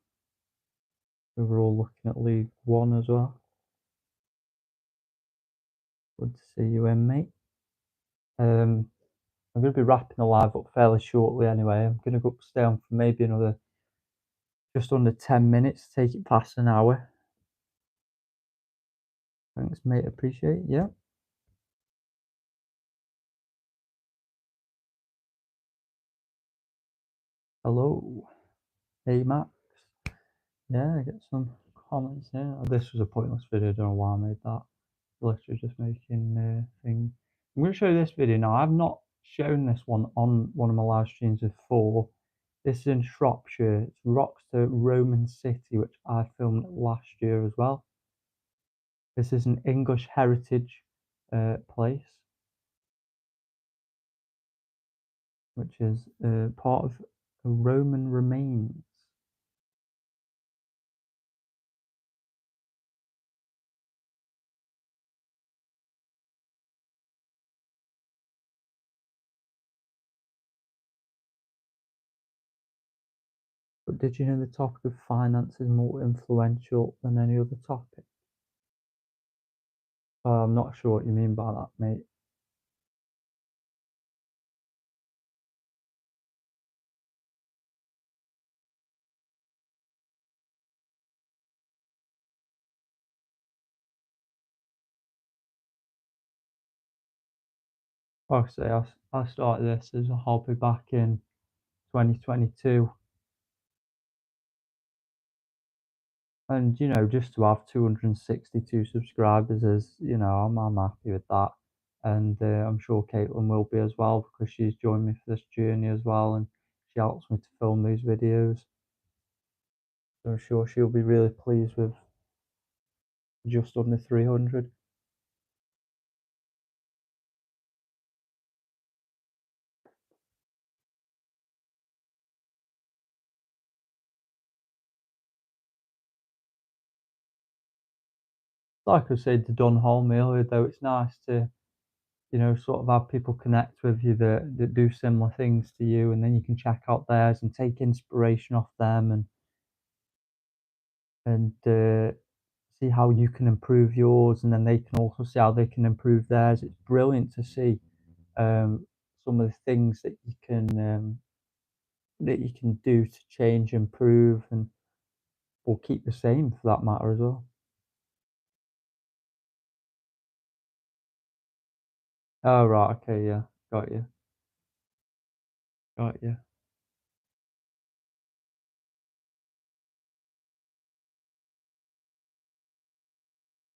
[SPEAKER 1] We were all looking at League One as well. Good to see you in, mate. I'm going to be wrapping the live up fairly shortly anyway. I'm going to go stay on for maybe another just under 10 minutes, take it past an hour. Thanks, mate. Appreciate it. Yeah. Hello. Hey, Max. Yeah, I get some comments here. Oh, this was a pointless video. I don't know why I made that. Literally just making thing. I'm going to show you this video now. I've not shown this one on one of my live streams before. This is in Shropshire. It's Roxton Roman City, which I filmed last year as well. This is an English heritage place, which is part of Roman remains. But did you know the topic of finance is more influential than any other topic? I'm not sure what you mean by that, mate. Like I say, I started this as a hobby back in 2022. And, just to have 262 subscribers is, I'm happy with that. And I'm sure Caitlin will be as well because she's joined me for this journey as well. And she helps me to film these videos. So I'm sure she'll be really pleased with just under 300. Like I said to Don Holm earlier, though, it's nice to, sort of have people connect with you that do similar things to you, and then you can check out theirs and take inspiration off them. And and see how you can improve yours, and then they can also see how they can improve theirs. It's brilliant to see some of the things that you can do to change, improve, and or keep the same for that matter as well. Oh right, okay, yeah, got you, got you.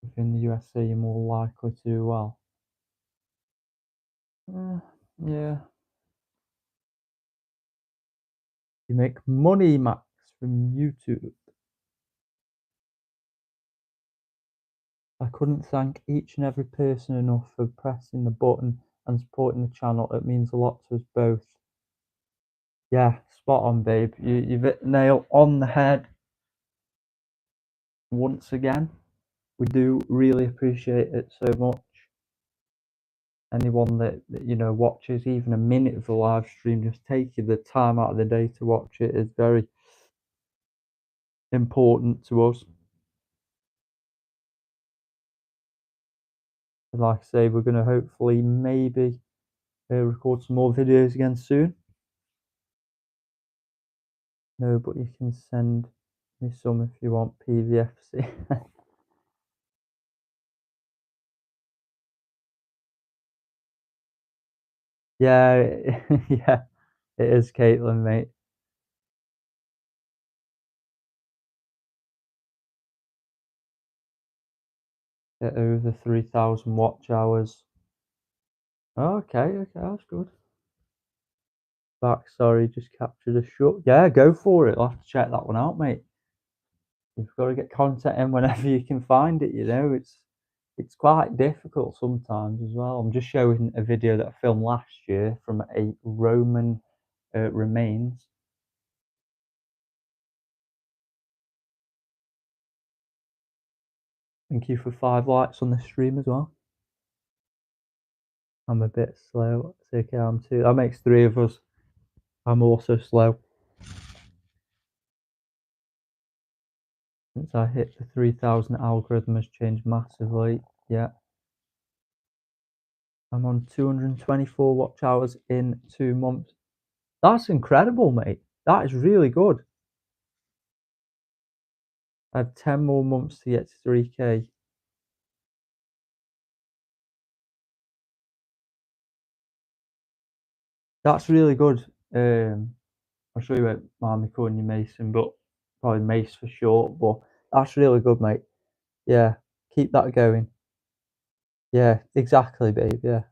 [SPEAKER 1] Within the USA, you're more likely to do well. Uh, yeah, you make money, Max, from YouTube. I couldn't thank each and every person enough for pressing the button and supporting the channel. It means a lot to us both. Yeah, spot on, babe. You've hit the nail on the head once again. We do really appreciate it so much. Anyone that watches even a minute of the live stream, just taking the time out of the day to watch it is very important to us. And like I say, we're gonna hopefully maybe record some more videos again soon. No, but you can send me some if you want PVFC. Yeah, yeah, it is Caitlin, mate. At over 3,000 watch hours. Okay, okay, that's good. Sorry, just captured a shot. Yeah, go for it. I'll have to check that one out, mate. You've got to get content in whenever you can find it, it's quite difficult sometimes as well. I'm just showing a video that I filmed last year from a Roman remains. Thank you for 5 likes on the stream as well. I'm a bit slow. It's okay, I'm 2. That makes 3 of us. I'm also slow. Since I hit the 3,000, algorithm has changed massively. Yeah. I'm on 224 watch hours in 2 months. That's incredible, mate. That is really good. I have 10 more months to get to 3K. That's really good. I'm sure you won't mind me calling you Mason, but probably Mace for short. But that's really good, mate. Yeah, keep that going. Yeah, exactly, babe. Yeah,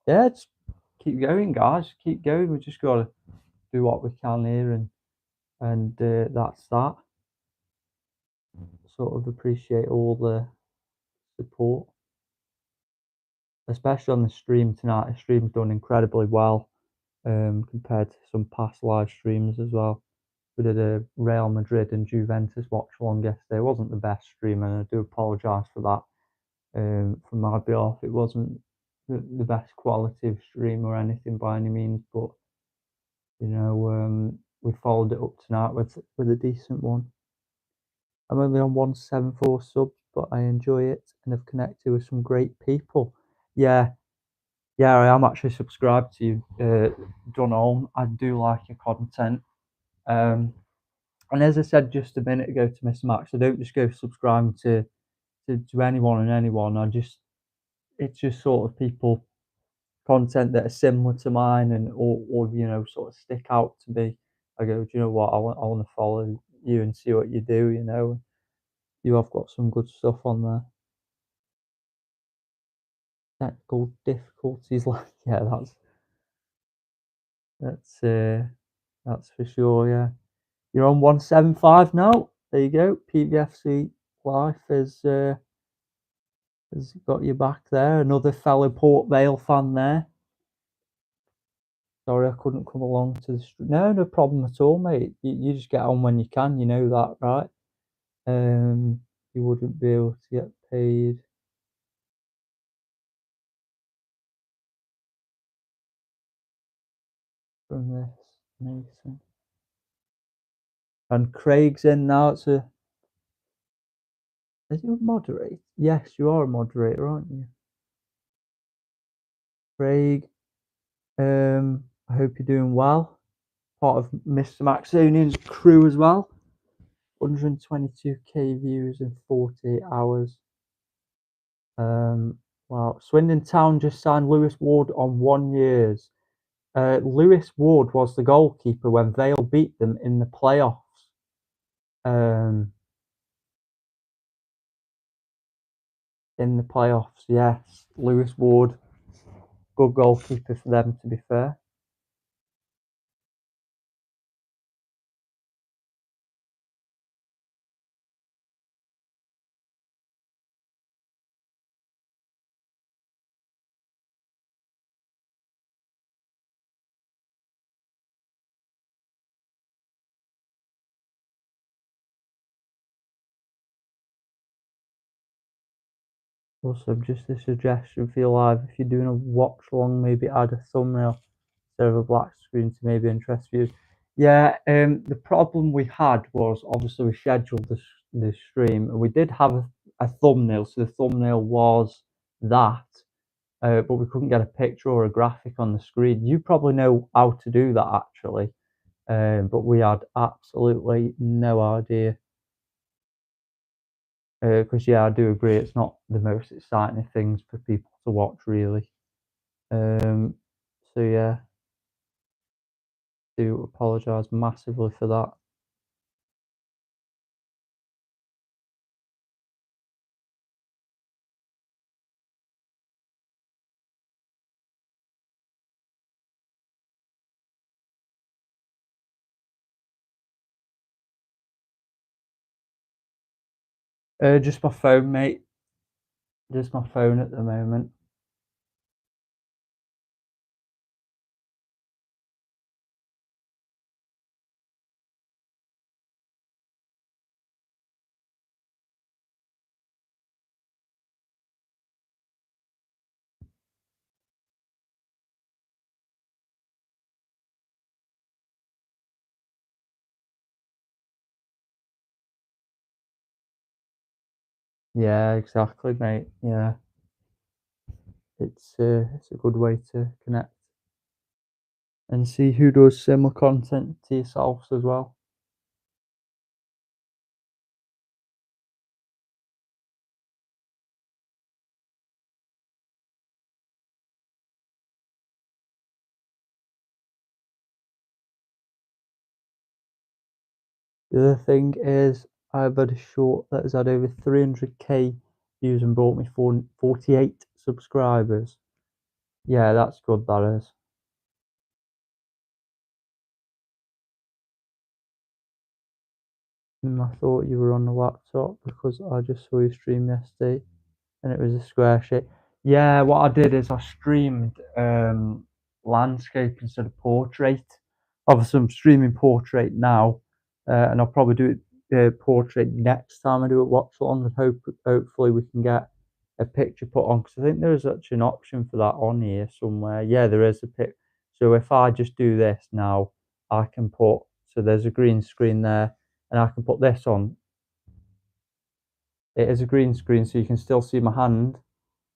[SPEAKER 1] yeah. Just keep going, guys. Keep going. We just gotta do what we can here, and that's that. Sort of appreciate all the support, especially on the stream tonight. The stream's done incredibly well compared to some past live streams as well. We did a Real Madrid and Juventus watch along yesterday. It wasn't the best stream, and I do apologise for that. From my behalf, it wasn't the best quality of stream or anything by any means, but we followed it up tonight with a decent one. I'm only on 174 subs, but I enjoy it and have connected with some great people. Yeah, yeah, I am actually subscribed to you, Dunholm. I do like your content. Um, and as I said just a minute ago to Miss Max, I don't just go subscribing to anyone and anyone. It's just sort of people content that are similar to mine and or sort of stick out to me. I go, do you know what? I want to follow you and see what you do. You have got some good stuff on there. Technical difficulties, like yeah, that's that's for sure. Yeah, you're on 175 now. There you go. PVFC Life has got you back there. Another fellow Port Vale fan there. Sorry, I couldn't come along to the stream. No, no problem at all, mate. You just get on when you can. You know that, right? You wouldn't be able to get paid from this, Mason. And Craig's in now. Is you a moderator? Yes, you are a moderator, aren't you? Craig, I hope you're doing well. Part of Mr. Maxonian's crew as well. 122k views in 48 hours. Wow. Swindon Town just signed Lewis Ward on 1 year. Lewis Ward was the goalkeeper when Vale beat them in the playoffs. Yes. Lewis Ward, good goalkeeper for them, to be fair. Also, just a suggestion for your live, if you're doing a watch along, maybe add a thumbnail instead of a black screen to maybe interest viewers. Yeah, the problem we had was obviously we scheduled the stream and we did have a thumbnail, so the thumbnail was that, but we couldn't get a picture or a graphic on the screen. You probably know how to do that actually, but we had absolutely no idea. Because yeah, I do agree, it's not the most exciting things for people to watch, really. So yeah, do apologise massively for that. Just my phone, mate. Just my phone at the moment. Yeah, exactly, mate. Yeah, it's a good way to connect and see who does similar content to yourselves as well. The other thing is I've had a short that has had over 300k views and brought me 48 subscribers. Yeah, that's good, that is. I thought you were on the laptop because I just saw you stream yesterday and it was a square shape. Yeah, what I did is I streamed landscape instead of portrait. Obviously, I'm streaming portrait now, and I'll probably do it portrait next time I do it watch along, and hopefully we can get a picture put on, because I think there is actually an option for that on here somewhere. Yeah, there is a pic. So if I just do this now, I can put, so there's a green screen there, and I can put this on. It is a green screen, so you can still see my hand,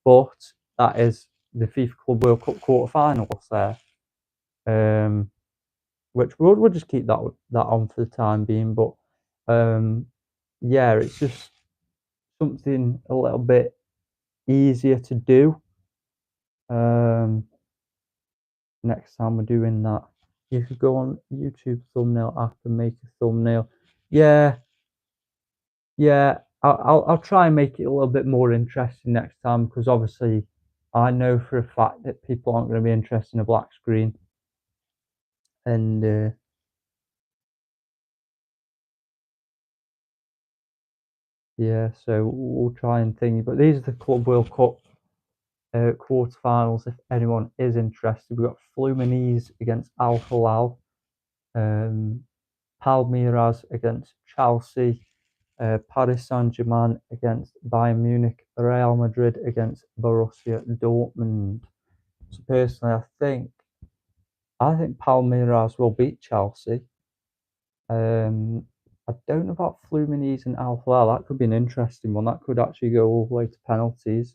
[SPEAKER 1] but that is the FIFA Club World Cup quarterfinals there. Which we'll just keep that on for the time being. But yeah, it's just something a little bit easier to do. Next time we're doing that, you could go on YouTube thumbnail app and make a thumbnail. Yeah, yeah. I'll try and make it a little bit more interesting next time, because obviously I know for a fact that people aren't going to be interested in a black screen. And yeah, so we'll try and think. But these are the Club World Cup quarterfinals. If anyone is interested, we've got Fluminense against Al Hilal, Palmeiras against Chelsea, Paris Saint-Germain against Bayern Munich, Real Madrid against Borussia Dortmund. So personally, I think Palmeiras will beat Chelsea. I don't know about Fluminense and Al Hilal. That could be an interesting one. That could actually go all the way to penalties.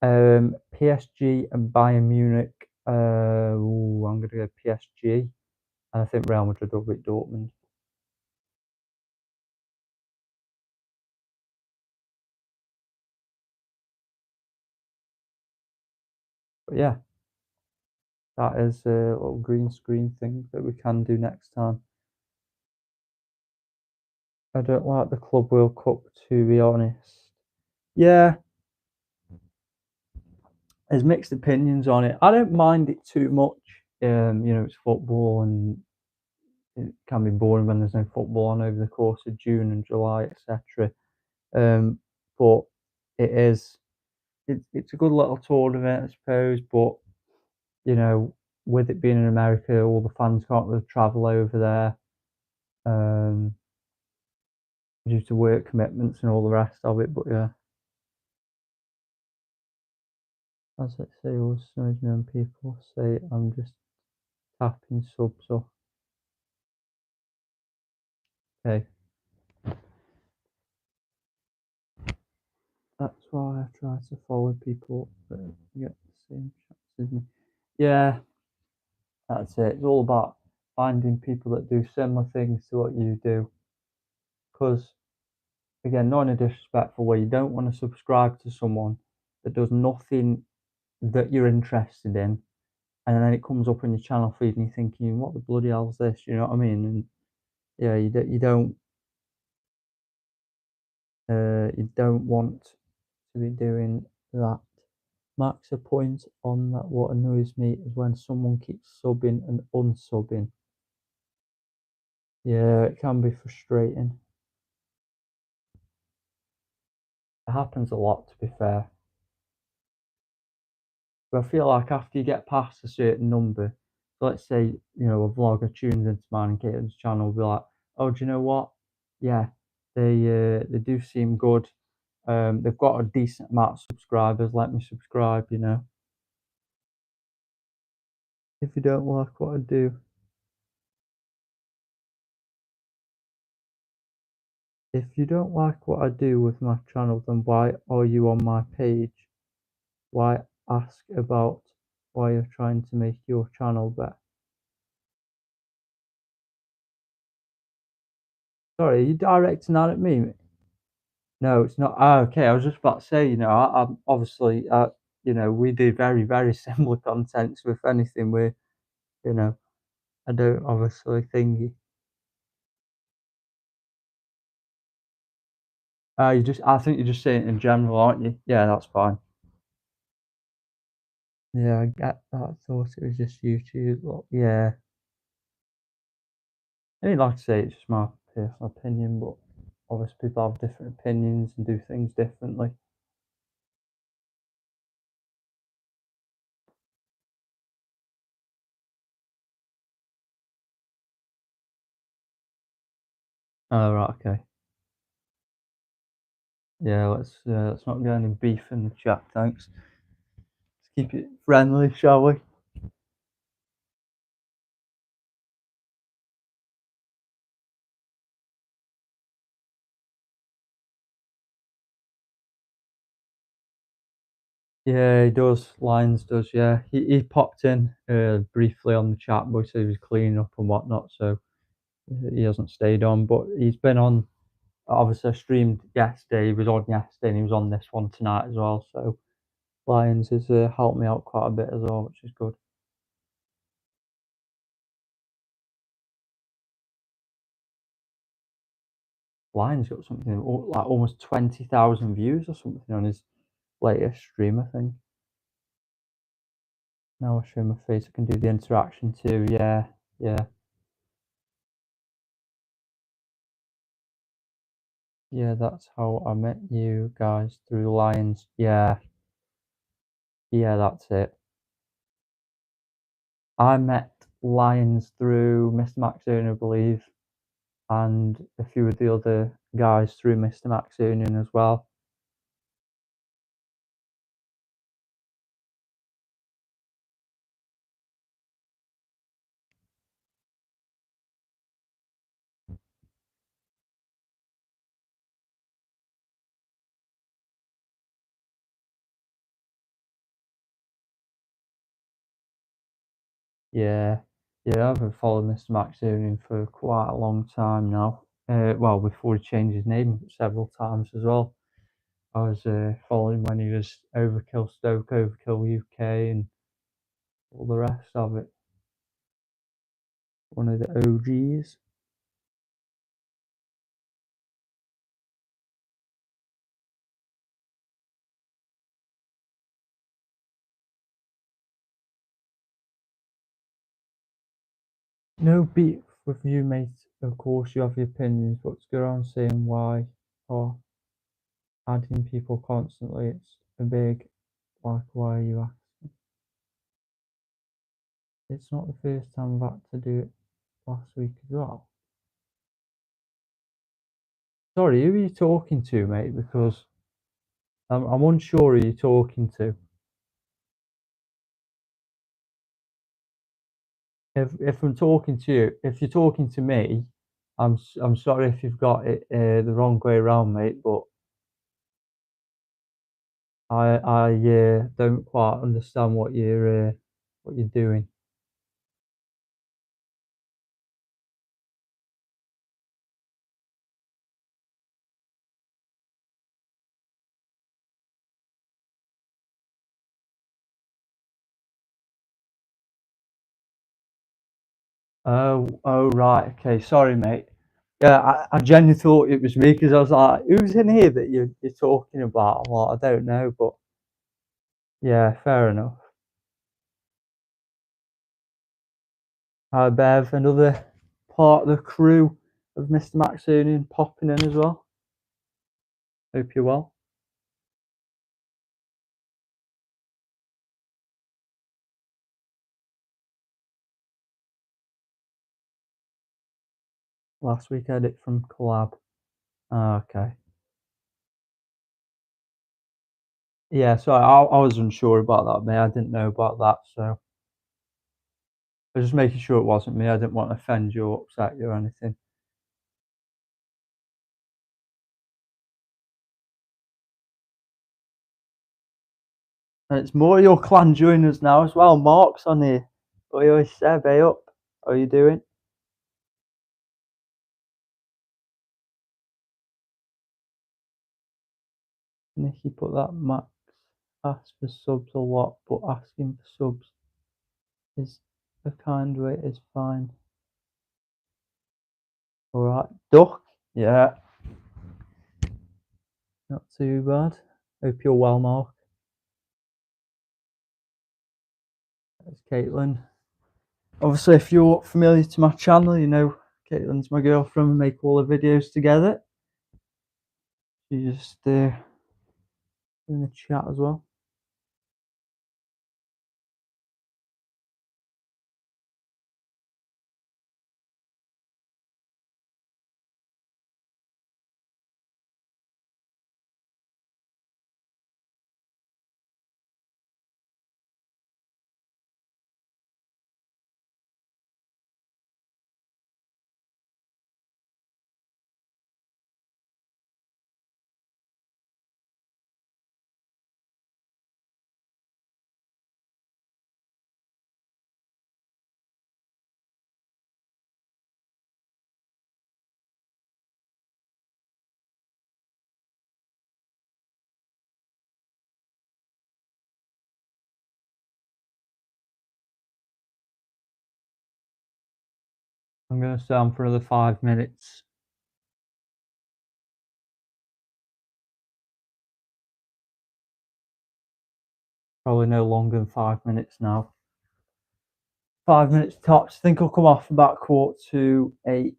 [SPEAKER 1] PSG and Bayern Munich. I'm gonna go PSG, and I think Real Madrid will beat Dortmund. But yeah, that is a little green screen thing that we can do next time. I don't like the Club World Cup, to be honest. Yeah, there's mixed opinions on it. I don't mind it too much. It's football and it can be boring when there's no football on over the course of June and July, etc. But it is it's a good little tournament, I suppose. But you know, with it being in America, all the fans can't really travel over there due to work commitments and all the rest of it. But yeah, as I say, always annoys me when people say I'm just tapping subs off. Okay, that's why I try to follow people that get the same chance as me. Yeah, that's it. It's all about finding people that do similar things to what you do. Because, again, not in a disrespectful way, you don't want to subscribe to someone that does nothing that you're interested in, and then it comes up on your channel feed and you're thinking, what the bloody hell is this? You know what I mean? And yeah, you don't want to be doing that. Max a point on that. What annoys me is when someone keeps subbing and unsubbing. Yeah, it can be frustrating. It happens a lot, to be fair. But I feel like after you get past a certain number, so let's say, a vlogger tunes into mine and Caitlin's channel, will be like, oh, do you know what? Yeah, they do seem good. They've got a decent amount of subscribers. Let me subscribe. If you don't like what I do, if you don't like what I do with my channel, then why are you on my page? Why ask about why you're trying to make your channel better? Sorry, are you directing that at me? No, it's not. Ah, okay. I was just about to say, I'm obviously, we do very, very similar content. So if anything, you know, I don't obviously thingy. I think you're just saying it in general, aren't you? Yeah, that's fine. Yeah, I get that. I thought it was just YouTube. Well, yeah. I mean, like I say, it's just my personal opinion, but obviously people have different opinions and do things differently. Oh, right, okay. Yeah, let's not get any beef in the chat, thanks. Let's keep it friendly, shall we? Yeah, he does. Lyons does. Yeah, he popped in briefly on the chat, but he said he was cleaning up and whatnot, so he hasn't stayed on. But he's been on. Obviously, I streamed yesterday. He was on yesterday, and he was on this one tonight as well. So Lyons has helped me out quite a bit as well, which is good. Lyons got something like almost 20,000 views or something on his latest stream, I think. Now I'll show my face. I can do the interaction too. Yeah, yeah. Yeah, that's how I met you guys through Lions. Yeah, yeah, that's it. I met Lions through Mr. Max Union, I believe, and a few of the other guys through Mr. Max Union as well. Yeah, yeah, I've been following Mr. Maxonian for quite a long time now. Well, before he changed his name several times as well. I was following when he was Overkill Stoke, Overkill UK, and all the rest of it. One of the OGs. No beef with you, mate. Of course, you have your opinions, but to go around saying why or adding people constantly, it's a big like, why are you asking? It's not the first time I've had to do it last week as well. Sorry, who are you talking to, mate? Because I'm unsure who you're talking to. If I'm talking to you, if you're talking to me, I'm sorry if you've got it the wrong way around, mate. But I don't quite understand what you're doing. Oh, right. Okay. Sorry, mate. Yeah, I genuinely thought it was me because I was like, who's in here that you're talking about? I'm like, I don't know, but yeah, fair enough. Hi, Bev, another part of the crew of Mr. Maxonian popping in as well. Hope you're well. Last week I had it from Collab. Oh, okay. Yeah, so I was unsure about that, mate. I didn't know about that, so I was just making sure it wasn't me. I didn't want to offend you or upset you or anything. And it's more of your clan joining us now as well. Mark's on here. What you always said, hey up. How are you doing? Nicky put that Max asks for subs a lot, but asking for subs is a kind way is fine. Alright. Duck? Yeah, not too bad. Hope you're well, Mark. That's Caitlin. Obviously, if you're familiar to my channel, you know Caitlin's my girlfriend. We make all the videos together. She's just in the chat as well. I'm going to stay on for another 5 minutes. Probably no longer than 5 minutes now. 5 minutes tops. I think I'll come off about 7:45.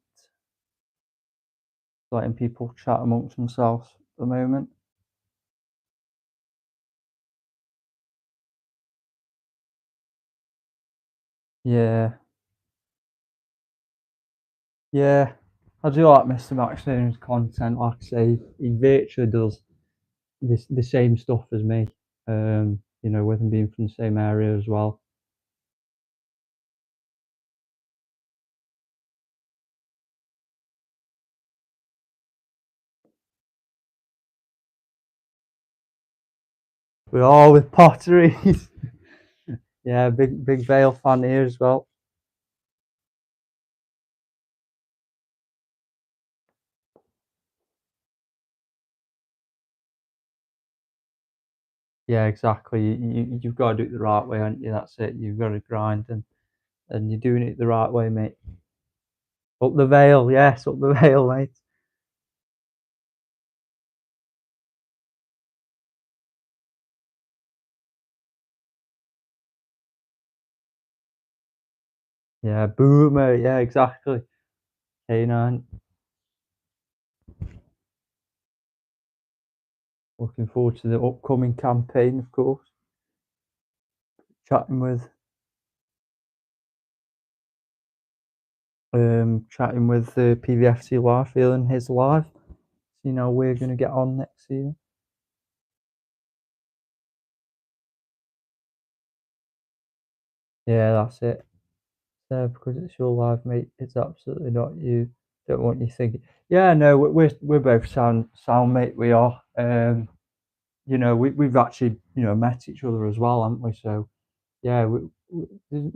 [SPEAKER 1] Letting people chat amongst themselves at the moment. Yeah, yeah. I do like Mr. Maxonian's content. Like I say, he virtually does the same stuff as me. You know, with him being from the same area as well. We are with potteries. Yeah, big Vale fan here as well. Yeah, exactly. You've got to do it the right way, haven't you? That's it. You've got to grind, and you're doing it the right way, mate. Up the Vale, yes, up the Vale, mate. Yeah, boomer. Yeah, exactly. K9. Looking forward to the upcoming campaign, of course. Chatting with the PVFC Live, feeling his live. See how we're gonna get on next season. Yeah, that's it. Because it's your live, mate. It's absolutely not you. Don't want you thinking. Yeah, no, we're both sound, mate. We are. We've actually met each other as well, haven't we? So yeah, there's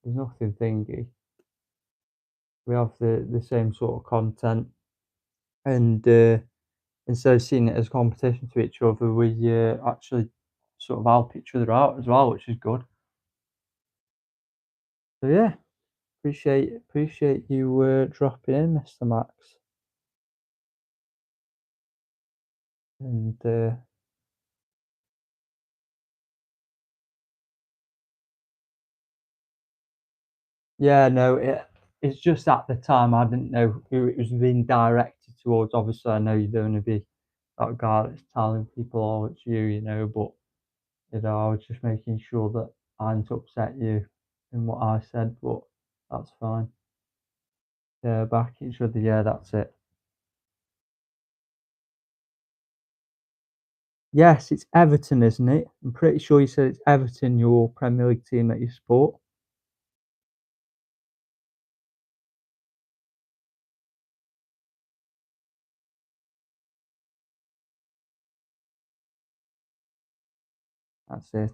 [SPEAKER 1] nothing thingy. We have the same sort of content, and instead of seeing it as competition to each other, we actually sort of help each other out as well, which is good. So yeah, appreciate you dropping in, Mr. Max, and yeah, no, it's just at the time I didn't know who it was being directed towards. Obviously, I know you don't want to be that guy that's telling people, "Oh, it's you," but I was just making sure that I didn't upset you in what I said, but that's fine. Yeah, back each other. Yeah, that's it. Yes, it's Everton, isn't it? I'm pretty sure you said it's Everton, your Premier League team that you support. That's it.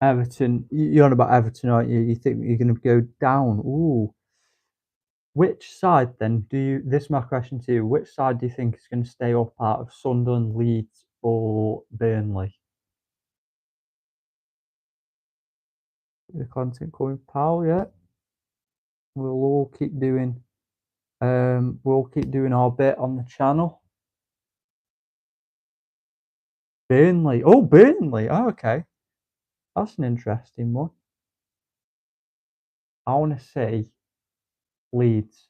[SPEAKER 1] Everton. You're on about Everton, aren't you? You think you're going to go down? Ooh. Which side then do you? This is my question to you. Which side do you think is going to stay up out of Sunderland, Leeds, or Burnley? The content coming, pal. Yeah, we'll all keep doing. We'll keep doing our bit on the channel. Burnley. Oh, Burnley. Oh, okay, that's an interesting one. I want to say Leeds.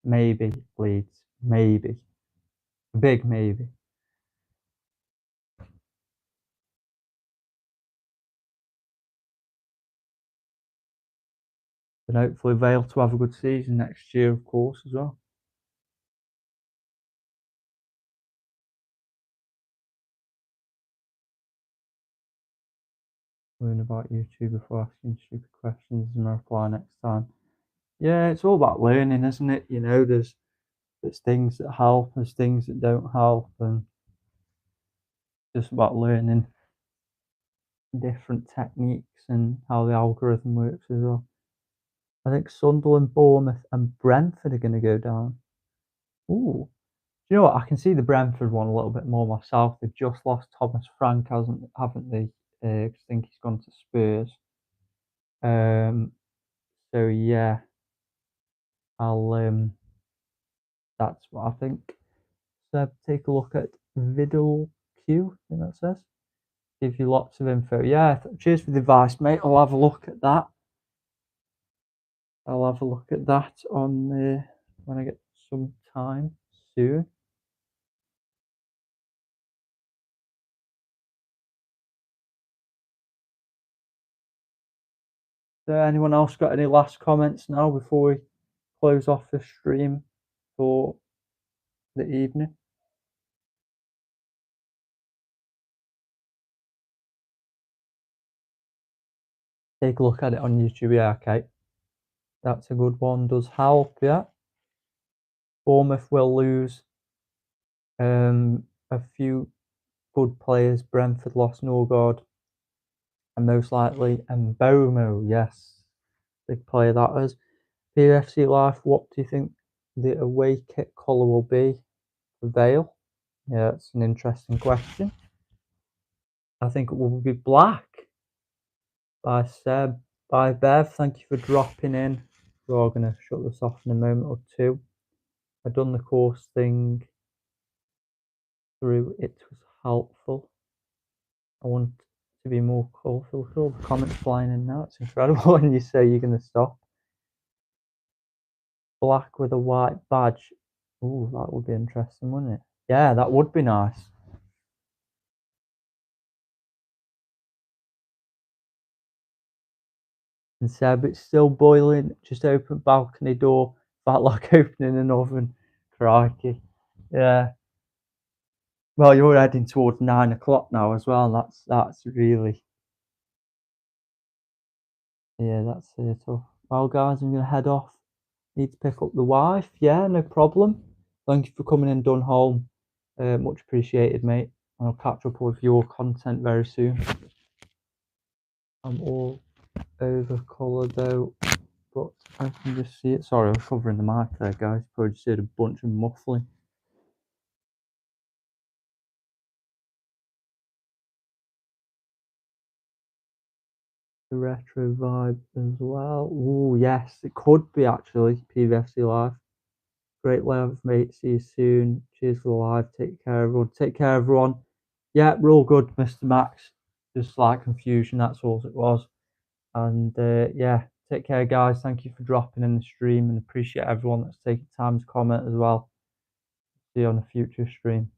[SPEAKER 1] Maybe Leeds. Maybe. Big maybe. And hopefully Vale to have a good season next year, of course, as well. Learn about YouTube before asking stupid questions and reply next time. Yeah, it's all about learning, isn't it? There's things that help, there's things that don't help, and just about learning different techniques and how the algorithm works as well. I think Sunderland, Bournemouth, and Brentford are going to go down. Ooh, do you know what? I can see the Brentford one a little bit more myself. They've just lost Thomas Frank, haven't they? I think he's gone to Spurs. Um, so yeah, I'll that's what I think. So take a look at Vidal Q. I think that says. Give you lots of info. Yeah, cheers for the advice, mate. I'll have a look at that. I'll have a look at that on when I get some time soon. Anyone else got any last comments now before we close off the stream for the evening? Take a look at it on YouTube, yeah, okay. That's a good one, does help, yeah. Bournemouth will lose a few good players. Brentford lost Norgard and most likely Mbomo, yes. Big player that is. PFC Life, what do you think the away kit colour will be for Vale? Yeah, that's an interesting question. I think it will be black. By Seb, by Bev, thank you for dropping in. We're going to shut this off in a moment or two. I've done the course thing through, it was helpful. I want to be more colourful. Look at all the comments flying in now. It's incredible when you say you're going to stop. Black with a white badge. Ooh, that would be interesting, wouldn't it? Yeah, that would be nice. And Seb, it's still boiling. Just open balcony door. Felt like opening an oven. Crikey. Yeah. Well, you're heading towards 9 o'clock now as well. That's really, yeah, that's tough. Well, guys, I'm gonna head off. Need to pick up the wife. Yeah, no problem. Thank you for coming in, Dunholm. Much appreciated, mate. And I'll catch up with your content very soon. I'm all over colour though, but I can just see it. Sorry, I was covering the mic there, guys. Probably just heard a bunch of muffling. The retro vibe as well. Ooh, yes, it could be actually PVFC Live. Great love, mate. See you soon. Cheers for the live. Take care, everyone. Take care, everyone. Yeah, we're all good, Mr. Max. Just slight confusion, that's all it was. And yeah, take care, guys. Thank you for dropping in the stream and appreciate everyone that's taking time to comment as well. See you on a future stream.